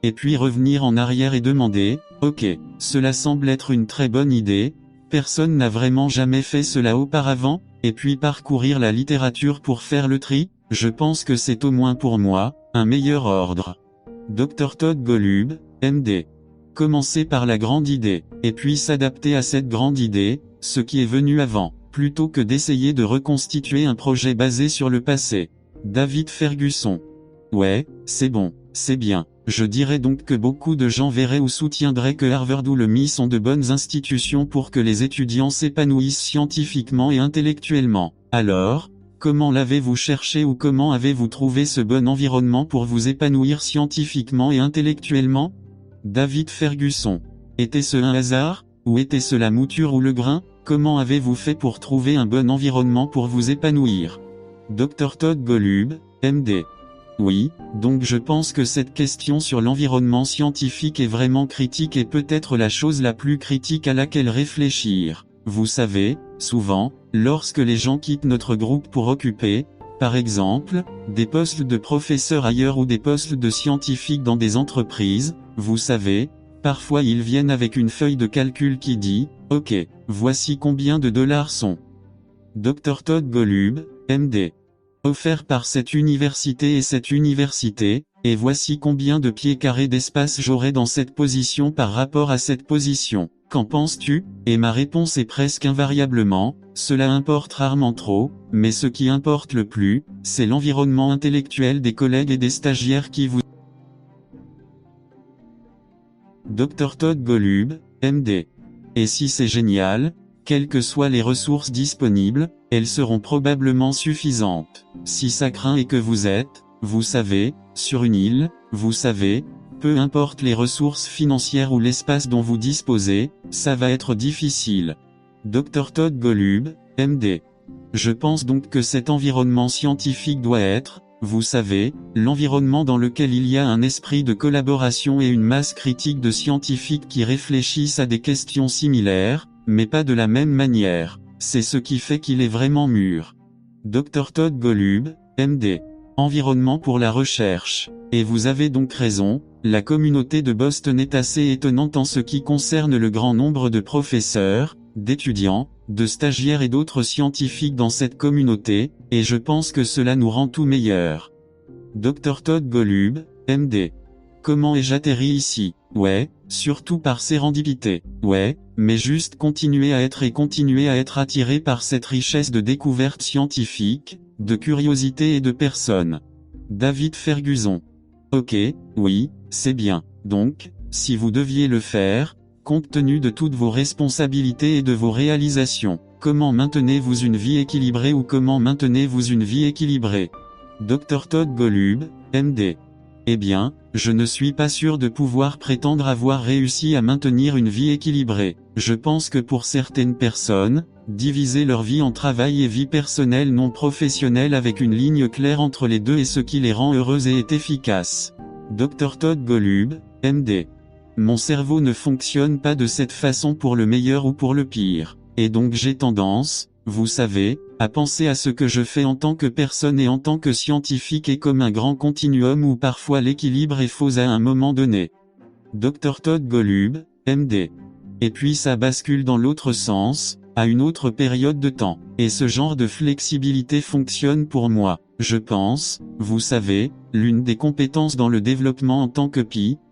Et puis revenir en arrière et demander, ok, cela semble être une très bonne idée, personne n'a vraiment jamais fait cela auparavant, et puis parcourir la littérature pour faire le tri. Je pense que c'est au moins pour moi, un meilleur ordre. Dr Todd Golub, MD. Commencer par la grande idée, et puis s'adapter à cette grande idée, ce qui est venu avant, plutôt que d'essayer de reconstituer un projet basé sur le passé. David Ferguson. Ouais, c'est bon, c'est bien. Je dirais donc que beaucoup de gens verraient ou soutiendraient que Harvard ou le MIT sont de bonnes institutions pour que les étudiants s'épanouissent scientifiquement et intellectuellement. Alors, comment l'avez-vous cherché ou comment avez-vous trouvé ce bon environnement pour vous épanouir scientifiquement et intellectuellement? David Ferguson. Était-ce un hasard, ou était-ce la mouture ou le grain? Comment avez-vous fait pour trouver un bon environnement pour vous épanouir? Dr Todd Golub, MD. Oui, donc je pense que cette question sur l'environnement scientifique est vraiment critique et peut-être la chose la plus critique à laquelle réfléchir. Vous savez, souvent, lorsque les gens quittent notre groupe pour occuper, par exemple, des postes de professeurs ailleurs ou des postes de scientifiques dans des entreprises, vous savez, parfois ils viennent avec une feuille de calcul qui dit, ok, voici combien de dollars sont. Dr Todd Golub, MD. Offert par cette université et cette université, et voici combien de pieds carrés d'espace j'aurai dans cette position par rapport à cette position. Qu'en penses-tu? Et ma réponse est presque invariablement, cela importe rarement trop, mais ce qui importe le plus, c'est l'environnement intellectuel des collègues et des stagiaires qui vous... Dr Todd Golub, MD. Et si c'est génial, quelles que soient les ressources disponibles, elles seront probablement suffisantes. Si ça craint et que vous êtes, vous savez, sur une île, vous savez, peu importe les ressources financières ou l'espace dont vous disposez, ça va être difficile. Dr Todd Golub, MD. Je pense donc que cet environnement scientifique doit être, vous savez, l'environnement dans lequel il y a un esprit de collaboration et une masse critique de scientifiques qui réfléchissent à des questions similaires, mais pas de la même manière. C'est ce qui fait qu'il est vraiment mûr. Dr Todd Golub, MD. Environnement pour la recherche. Et vous avez donc raison, la communauté de Boston est assez étonnante en ce qui concerne le grand nombre de professeurs, d'étudiants, de stagiaires et d'autres scientifiques dans cette communauté, et je pense que cela nous rend tout meilleurs. Dr Todd Golub, MD. Comment ai-je atterri ici? Ouais, surtout par sérendipité. Ouais, mais juste continuer à être et continuer à être attiré par cette richesse de découvertes scientifiques, de curiosité et de personnes. David Ferguson. Ok, oui, c'est bien. Donc, si vous deviez le faire, compte tenu de toutes vos responsabilités et de vos réalisations, comment maintenez-vous une vie équilibrée ou comment maintenez-vous une vie équilibrée? Dr Todd Golub, MD. Eh bien, je ne suis pas sûr de pouvoir prétendre avoir réussi à maintenir une vie équilibrée. Je pense que pour certaines personnes, diviser leur vie en travail et vie personnelle non professionnelle avec une ligne claire entre les deux est ce qui les rend heureuses et est efficace. Dr Todd Golub, MD. Mon cerveau ne fonctionne pas de cette façon pour le meilleur ou pour le pire. Et donc j'ai tendance, vous savez, à penser à ce que je fais en tant que personne et en tant que scientifique et comme un grand continuum où parfois l'équilibre est faux à un moment donné. Dr Todd Golub, MD. Et puis ça bascule dans l'autre sens, à une autre période de temps. Et ce genre de flexibilité fonctionne pour moi. Je pense, vous savez, l'une des compétences dans le développement en tant que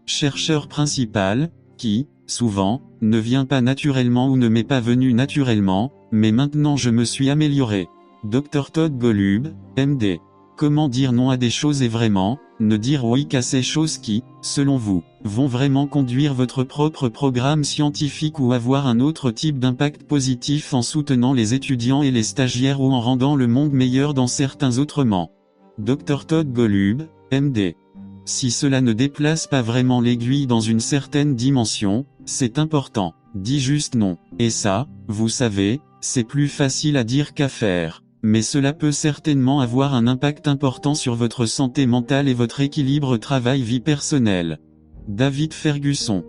chercheur principal, qui, souvent, ne vient pas naturellement ou ne m'est pas venu naturellement, mais maintenant je me suis amélioré. Dr Todd Golub, MD. Comment dire non à des choses et vraiment, ne dire oui qu'à ces choses qui, selon vous, vont vraiment conduire votre propre programme scientifique ou avoir un autre type d'impact positif en soutenant les étudiants et les stagiaires ou en rendant le monde meilleur dans certains autrement. Dr Todd Golub, MD. Si cela ne déplace pas vraiment l'aiguille dans une certaine dimension, c'est important. Dis juste non. Et ça, vous savez, c'est plus facile à dire qu'à faire. Mais cela peut certainement avoir un impact important sur votre santé mentale et votre équilibre travail-vie personnelle. David Ferguson.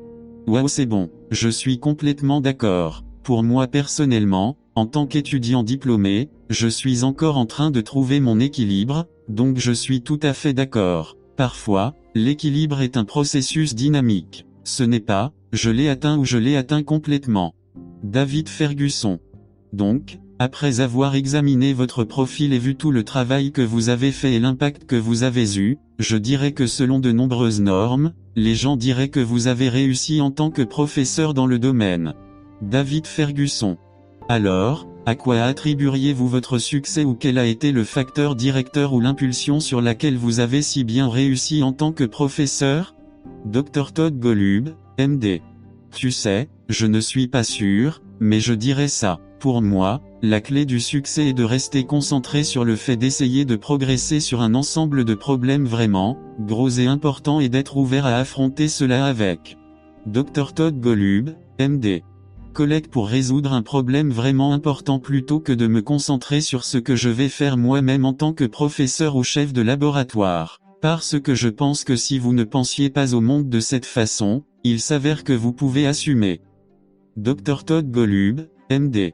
Waouh, c'est bon. Je suis complètement d'accord. Pour moi personnellement, en tant qu'étudiant diplômé, je suis encore en train de trouver mon équilibre, donc je suis tout à fait d'accord. Parfois, l'équilibre est un processus dynamique. Ce n'est pas, je l'ai atteint ou je l'ai atteint complètement. David Ferguson. Donc, après avoir examiné votre profil et vu tout le travail que vous avez fait et l'impact que vous avez eu, je dirais que selon de nombreuses normes, les gens diraient que vous avez réussi en tant que professeur dans le domaine. David Ferguson. Alors, à quoi attribueriez-vous votre succès ou quel a été le facteur directeur ou l'impulsion sur laquelle vous avez si bien réussi en tant que professeur? Dr Todd Golub, MD. Tu sais, je ne suis pas sûr, mais je dirais ça. Pour moi, la clé du succès est de rester concentré sur le fait d'essayer de progresser sur un ensemble de problèmes vraiment gros et importants et d'être ouvert à affronter cela avec. Dr Todd Golub, MD. Collègue pour résoudre un problème vraiment important plutôt que de me concentrer sur ce que je vais faire moi-même en tant que professeur ou chef de laboratoire. Parce que je pense que si vous ne pensiez pas au monde de cette façon, il s'avère que vous pouvez assumer. Dr Todd Golub, MD.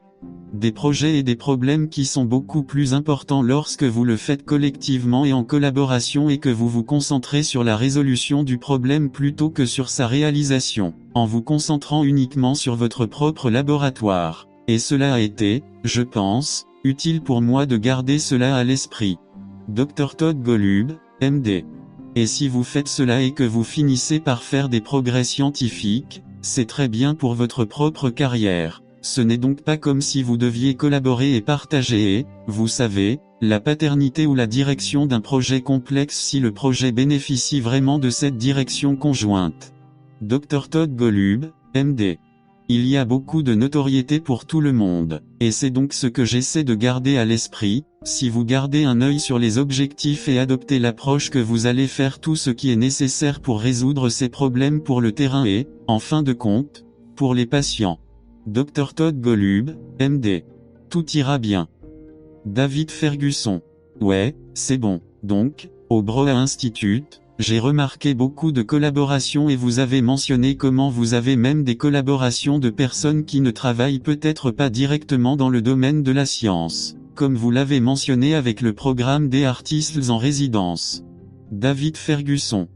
Des projets et des problèmes qui sont beaucoup plus importants lorsque vous le faites collectivement et en collaboration et que vous vous concentrez sur la résolution du problème plutôt que sur sa réalisation, en vous concentrant uniquement sur votre propre laboratoire. Et cela a été, je pense, utile pour moi de garder cela à l'esprit. Dr Todd Golub, MD. Et si vous faites cela et que vous finissez par faire des progrès scientifiques, c'est très bien pour votre propre carrière. Ce n'est donc pas comme si vous deviez collaborer et partager et, vous savez, la paternité ou la direction d'un projet complexe si le projet bénéficie vraiment de cette direction conjointe. Dr Todd Golub, MD. Il y a beaucoup de notoriété pour tout le monde, et c'est donc ce que j'essaie de garder à l'esprit. Si vous gardez un œil sur les objectifs et adoptez l'approche que vous allez faire tout ce qui est nécessaire pour résoudre ces problèmes pour le terrain et, en fin de compte, pour les patients. Dr Todd Golub, MD. Tout ira bien. David Ferguson. Ouais, c'est bon. Donc, au Broad Institute, j'ai remarqué beaucoup de collaborations et vous avez mentionné comment vous avez même des collaborations de personnes qui ne travaillent peut-être pas directement dans le domaine de la science, comme vous l'avez mentionné avec le programme des artistes en résidence. David Ferguson.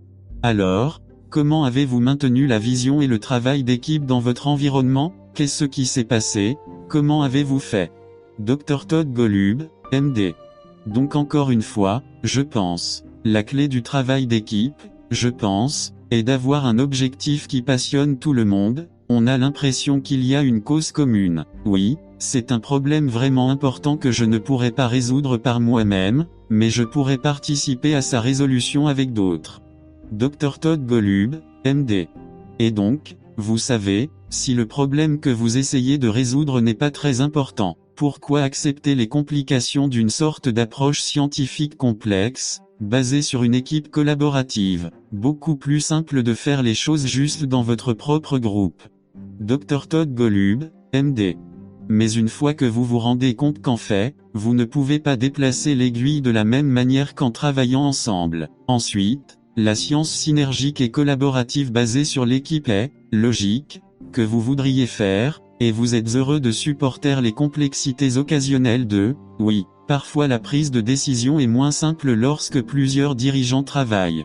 Alors, comment avez-vous maintenu la vision et le travail d'équipe dans votre environnement? Qu'est-ce qui s'est passé? Comment avez-vous fait? Dr Todd Golub, MD. Donc encore une fois, je pense, la clé du travail d'équipe, je pense, est d'avoir un objectif qui passionne tout le monde. On a l'impression qu'il y a une cause commune. Oui, c'est un problème vraiment important que je ne pourrais pas résoudre par moi-même, mais je pourrais participer à sa résolution avec d'autres. Dr Todd Golub, MD. Et donc, vous savez, si le problème que vous essayez de résoudre n'est pas très important, pourquoi accepter les complications d'une sorte d'approche scientifique complexe, basée sur une équipe collaborative, beaucoup plus simple de faire les choses juste dans votre propre groupe. Dr Todd Golub, MD. Mais une fois que vous vous rendez compte qu'en fait, vous ne pouvez pas déplacer l'aiguille de la même manière qu'en travaillant ensemble, ensuite, La science synergique et collaborative basée sur l'équipe est, logique, que vous voudriez faire, et vous êtes heureux de supporter les complexités occasionnelles de, oui, parfois la prise de décision est moins simple lorsque plusieurs dirigeants travaillent.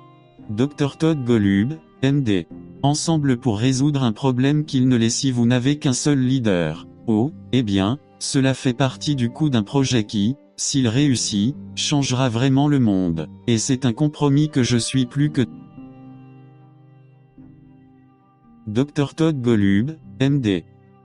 Dr Todd Golub, MD. Ensemble pour résoudre un problème qu'il ne l'est si vous n'avez qu'un seul leader. Oh, eh bien, cela fait partie du coup d'un projet qui, s'il réussit, changera vraiment le monde. Et c'est un compromis que je suis plus que... Dr Todd Golub, MD.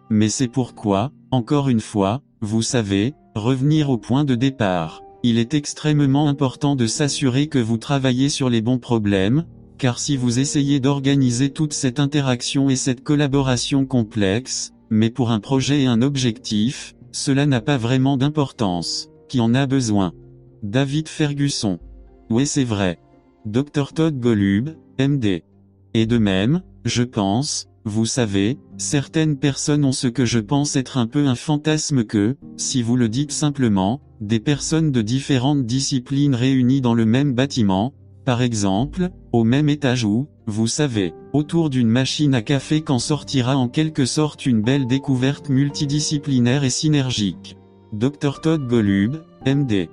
Mais c'est pourquoi, encore une fois, vous savez, revenir au point de départ. Il est extrêmement important de s'assurer que vous travaillez sur les bons problèmes, car si vous essayez d'organiser toute cette interaction et cette collaboration complexe, mais pour un projet et un objectif, cela n'a pas vraiment d'importance. Qui en a besoin? David Ferguson. Oui, c'est vrai. Dr Todd Golub, MD. Et de même, je pense, vous savez, certaines personnes ont ce que je pense être un peu un fantasme que, si vous le dites simplement, des personnes de différentes disciplines réunies dans le même bâtiment, par exemple, au même étage ou, vous savez, autour d'une machine à café qu'en sortira en quelque sorte une belle découverte multidisciplinaire et synergique. Dr Todd Golub, MD.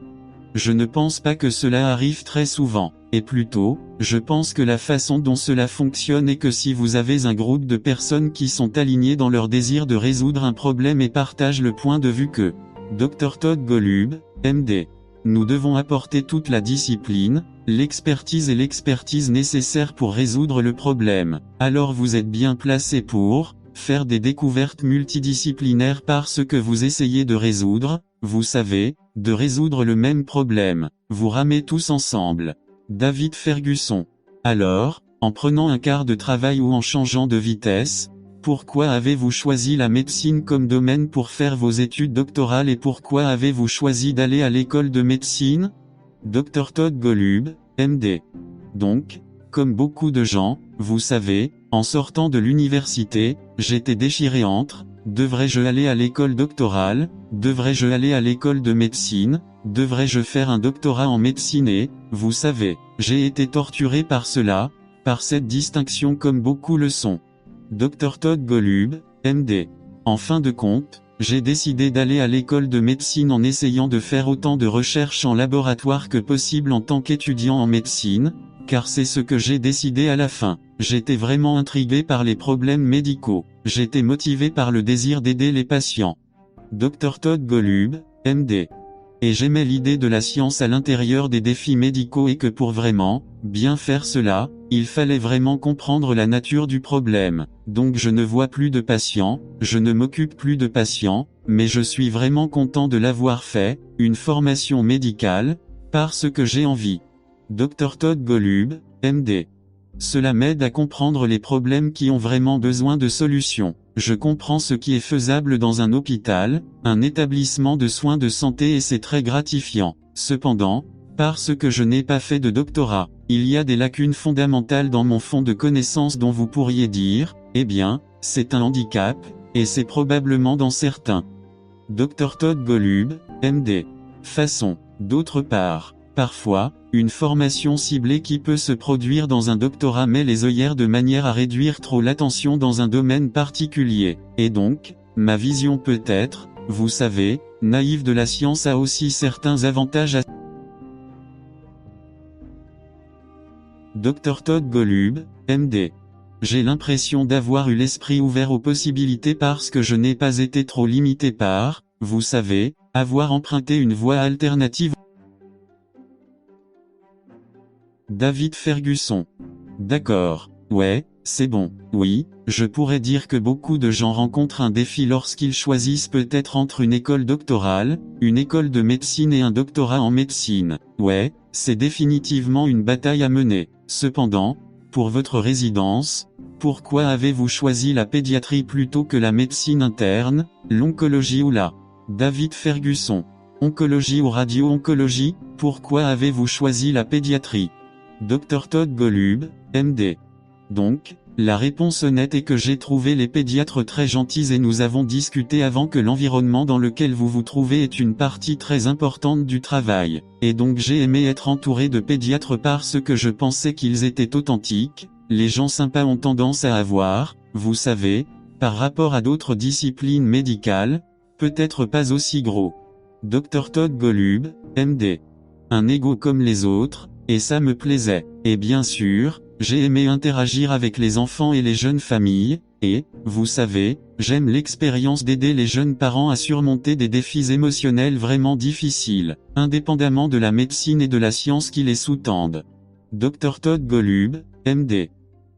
Je ne pense pas que cela arrive très souvent, et plutôt, je pense que la façon dont cela fonctionne est que si vous avez un groupe de personnes qui sont alignées dans leur désir de résoudre un problème et partagent le point de vue que Dr Todd Golub, MD. Nous devons apporter toute la discipline, l'expertise et l'expertise nécessaires pour résoudre le problème. Alors vous êtes bien placé pour faire des découvertes multidisciplinaires parce que vous essayez de résoudre, vous savez, de résoudre le même problème. Vous ramez tous ensemble. David Ferguson. Alors, en prenant un quart de travail ou en changeant de vitesse, pourquoi avez-vous choisi la médecine comme domaine pour faire vos études doctorales et pourquoi avez-vous choisi d'aller à l'école de médecine? Dr Todd Golub, MD. Donc, comme beaucoup de gens, vous savez, en sortant de l'université, j'étais déchiré entre, devrais-je aller à l'école doctorale, devrais-je aller à l'école de médecine, devrais-je faire un doctorat en médecine et, vous savez, j'ai été torturé par cela, par cette distinction comme beaucoup le sont. Dr Todd Golub, MD. En fin de compte, j'ai décidé d'aller à l'école de médecine en essayant de faire autant de recherches en laboratoire que possible en tant qu'étudiant en médecine, car c'est ce que j'ai décidé à la fin. J'étais vraiment intrigué par les problèmes médicaux. J'étais motivé par le désir d'aider les patients. Dr Todd Golub, MD. Et j'aimais l'idée de la science à l'intérieur des défis médicaux et que pour vraiment, bien faire cela, il fallait vraiment comprendre la nature du problème. Donc je ne vois plus de patients, je ne m'occupe plus de patients, mais je suis vraiment content de l'avoir fait, une formation médicale, parce que j'ai envie. Dr Todd Golub, MD. Cela m'aide à comprendre les problèmes qui ont vraiment besoin de solutions. Je comprends ce qui est faisable dans un hôpital, un établissement de soins de santé et c'est très gratifiant. Cependant, parce que je n'ai pas fait de doctorat, il y a des lacunes fondamentales dans mon fond de connaissances dont vous pourriez dire, eh bien, c'est un handicap, et c'est probablement dans certains. Dr Todd Golub, MD. Façon. D'autre part, parfois, une formation ciblée qui peut se produire dans un doctorat met les œillères de manière à réduire trop l'attention dans un domaine particulier. Et donc, ma vision peut être, vous savez, naïve de la science a aussi certains avantages à... Dr Todd Golub, MD. J'ai l'impression d'avoir eu l'esprit ouvert aux possibilités parce que je n'ai pas été trop limité par, vous savez, avoir emprunté une voie alternative. David Ferguson. D'accord. Ouais, c'est bon. Oui, je pourrais dire que beaucoup de gens rencontrent un défi lorsqu'ils choisissent peut-être entre une école doctorale, une école de médecine et un doctorat en médecine. Ouais, c'est définitivement une bataille à mener. Cependant, pour votre résidence, pourquoi avez-vous choisi la pédiatrie plutôt que la médecine interne, l'oncologie ou la... David Ferguson. Oncologie ou radio-oncologie, pourquoi avez-vous choisi la pédiatrie? Dr Todd Golub, MD. Donc, La réponse honnête est que j'ai trouvé les pédiatres très gentils et nous avons discuté avant que l'environnement dans lequel vous vous trouvez est une partie très importante du travail. Et donc j'ai aimé être entouré de pédiatres parce que je pensais qu'ils étaient authentiques, les gens sympas ont tendance à avoir, vous savez, par rapport à d'autres disciplines médicales, peut-être pas aussi gros. Dr Todd Golub, MD. Un ego comme les autres, et ça me plaisait. Et bien sûr, j'ai aimé interagir avec les enfants et les jeunes familles, et, vous savez, j'aime l'expérience d'aider les jeunes parents à surmonter des défis émotionnels vraiment difficiles, indépendamment de la médecine et de la science qui les sous-tendent. Dr Todd Golub, MD.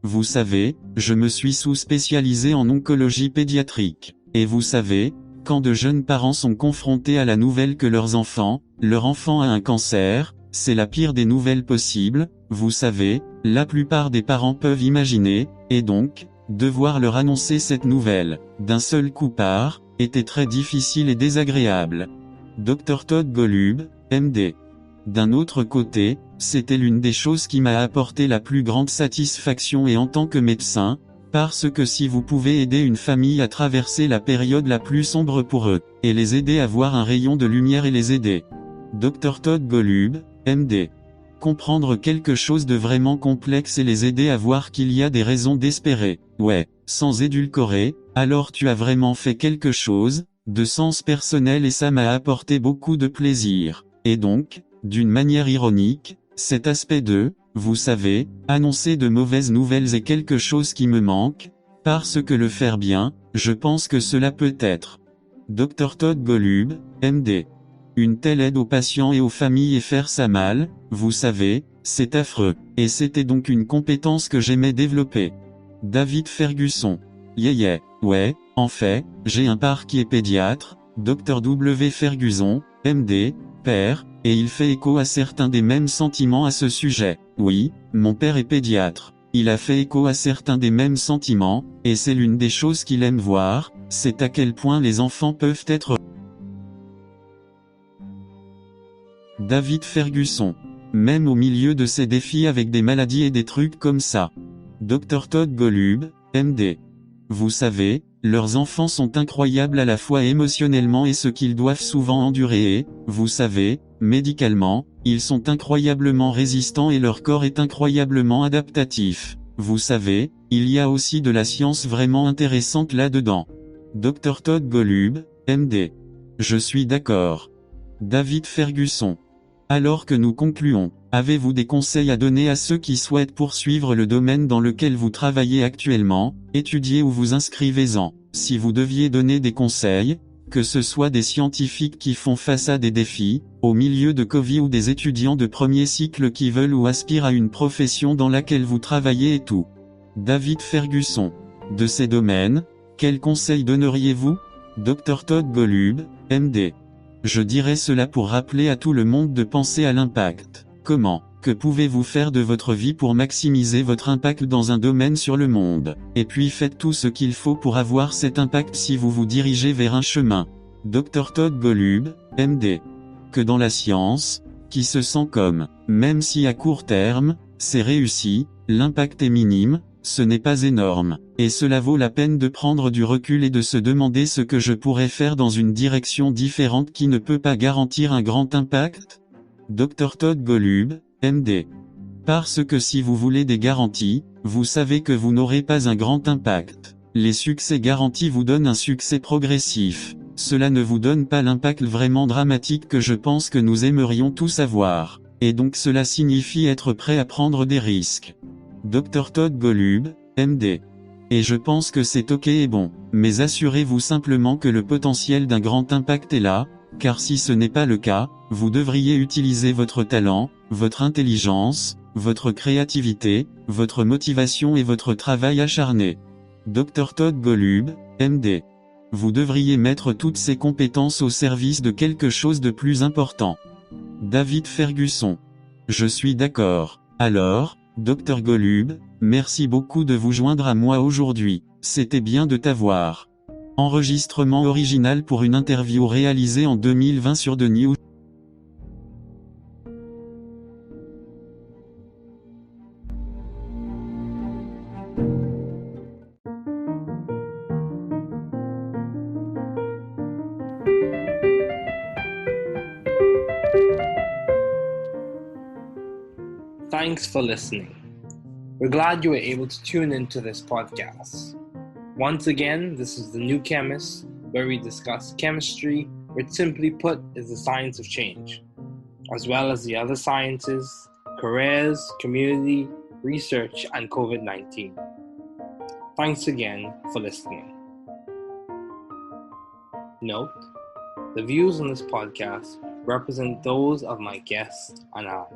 Vous savez, je me suis sous-spécialisé en oncologie pédiatrique. Et vous savez, quand de jeunes parents sont confrontés à la nouvelle que leur enfant a un cancer, c'est la pire des nouvelles possibles, vous savez, la plupart des parents peuvent imaginer, et donc, devoir leur annoncer cette nouvelle, d'un seul coup était très difficile et désagréable. Dr Todd Golub, MD. D'un autre côté, c'était l'une des choses qui m'a apporté la plus grande satisfaction et en tant que médecin, parce que si vous pouvez aider une famille à traverser la période la plus sombre pour eux, et les aider à voir un rayon de lumière et les aider. Dr Todd Golub, MD. Comprendre quelque chose de vraiment complexe et les aider à voir qu'il y a des raisons d'espérer. Ouais, sans édulcorer, alors tu as vraiment fait quelque chose, de sens personnel et ça m'a apporté beaucoup de plaisir. Et donc, d'une manière ironique, cet aspect de, vous savez, annoncer de mauvaises nouvelles est quelque chose qui me manque, parce que le faire bien, je pense que cela peut être. Dr Todd Golub, MD. Une telle aide aux patients et aux familles et faire ça mal, vous savez, c'est affreux. Et c'était donc une compétence que j'aimais développer. David Ferguson. Ouais, en fait, j'ai un père qui est pédiatre, Dr W Ferguson, MD, père, et il fait écho à certains des mêmes sentiments à ce sujet. Oui, mon père est pédiatre. Il a fait écho à certains des mêmes sentiments, et c'est l'une des choses qu'il aime voir, c'est à quel point les enfants peuvent être. David Ferguson. Même au milieu de ces défis avec des maladies et des trucs comme ça. Dr Todd Golub, MD. Vous savez, leurs enfants sont incroyables à la fois émotionnellement et ce qu'ils doivent souvent endurer et, vous savez, médicalement, ils sont incroyablement résistants et leur corps est incroyablement adaptatif. Vous savez, il y a aussi de la science vraiment intéressante là-dedans. Dr Todd Golub, MD. Je suis d'accord. David Ferguson. Alors que nous concluons, avez-vous des conseils à donner à ceux qui souhaitent poursuivre le domaine dans lequel vous travaillez actuellement, étudiez ou vous inscrivez-en? Si vous deviez donner des conseils, que ce soit des scientifiques qui font face à des défis, au milieu de Covid ou des étudiants de premier cycle qui veulent ou aspirent à une profession dans laquelle vous travaillez et tout. David Ferguson. De ces domaines, quels conseils donneriez-vous? Dr Todd Golub, MD. Je dirais cela pour rappeler à tout le monde de penser à l'impact. Comment? Que pouvez-vous faire de votre vie pour maximiser votre impact dans un domaine sur le monde? Et puis faites tout ce qu'il faut pour avoir cet impact si vous vous dirigez vers un chemin. Dr Todd Golub, MD. Que dans la science, qui se sent comme, même si à court terme, c'est réussi, l'impact est minime, ce n'est pas énorme, et cela vaut la peine de prendre du recul et de se demander ce que je pourrais faire dans une direction différente qui ne peut pas garantir un grand impact? Dr Todd Golub, MD. Parce que si vous voulez des garanties, vous savez que vous n'aurez pas un grand impact. Les succès garantis vous donnent un succès progressif. Cela ne vous donne pas l'impact vraiment dramatique que je pense que nous aimerions tous avoir. Et donc cela signifie être prêt à prendre des risques. Dr Todd Golub, MD. Et je pense que c'est ok et bon, mais assurez-vous simplement que le potentiel d'un grand impact est là, car si ce n'est pas le cas, vous devriez utiliser votre talent, votre intelligence, votre créativité, votre motivation et votre travail acharné. Dr Todd Golub, MD. Vous devriez mettre toutes ces compétences au service de quelque chose de plus important. David Ferguson. Je suis d'accord. Alors, Dr Golub, merci beaucoup de vous joindre à moi aujourd'hui, c'était bien de t'avoir. Enregistrement original pour une interview réalisée en 2020 sur The News. Thanks for listening. We're glad you were able to tune into this podcast. Once again, this is The New Chemist, where we discuss chemistry, which simply put is the science of change, as well as the other sciences, careers, community, research, and COVID-19. Thanks again for listening. Note, the views on this podcast represent those of my guests and I.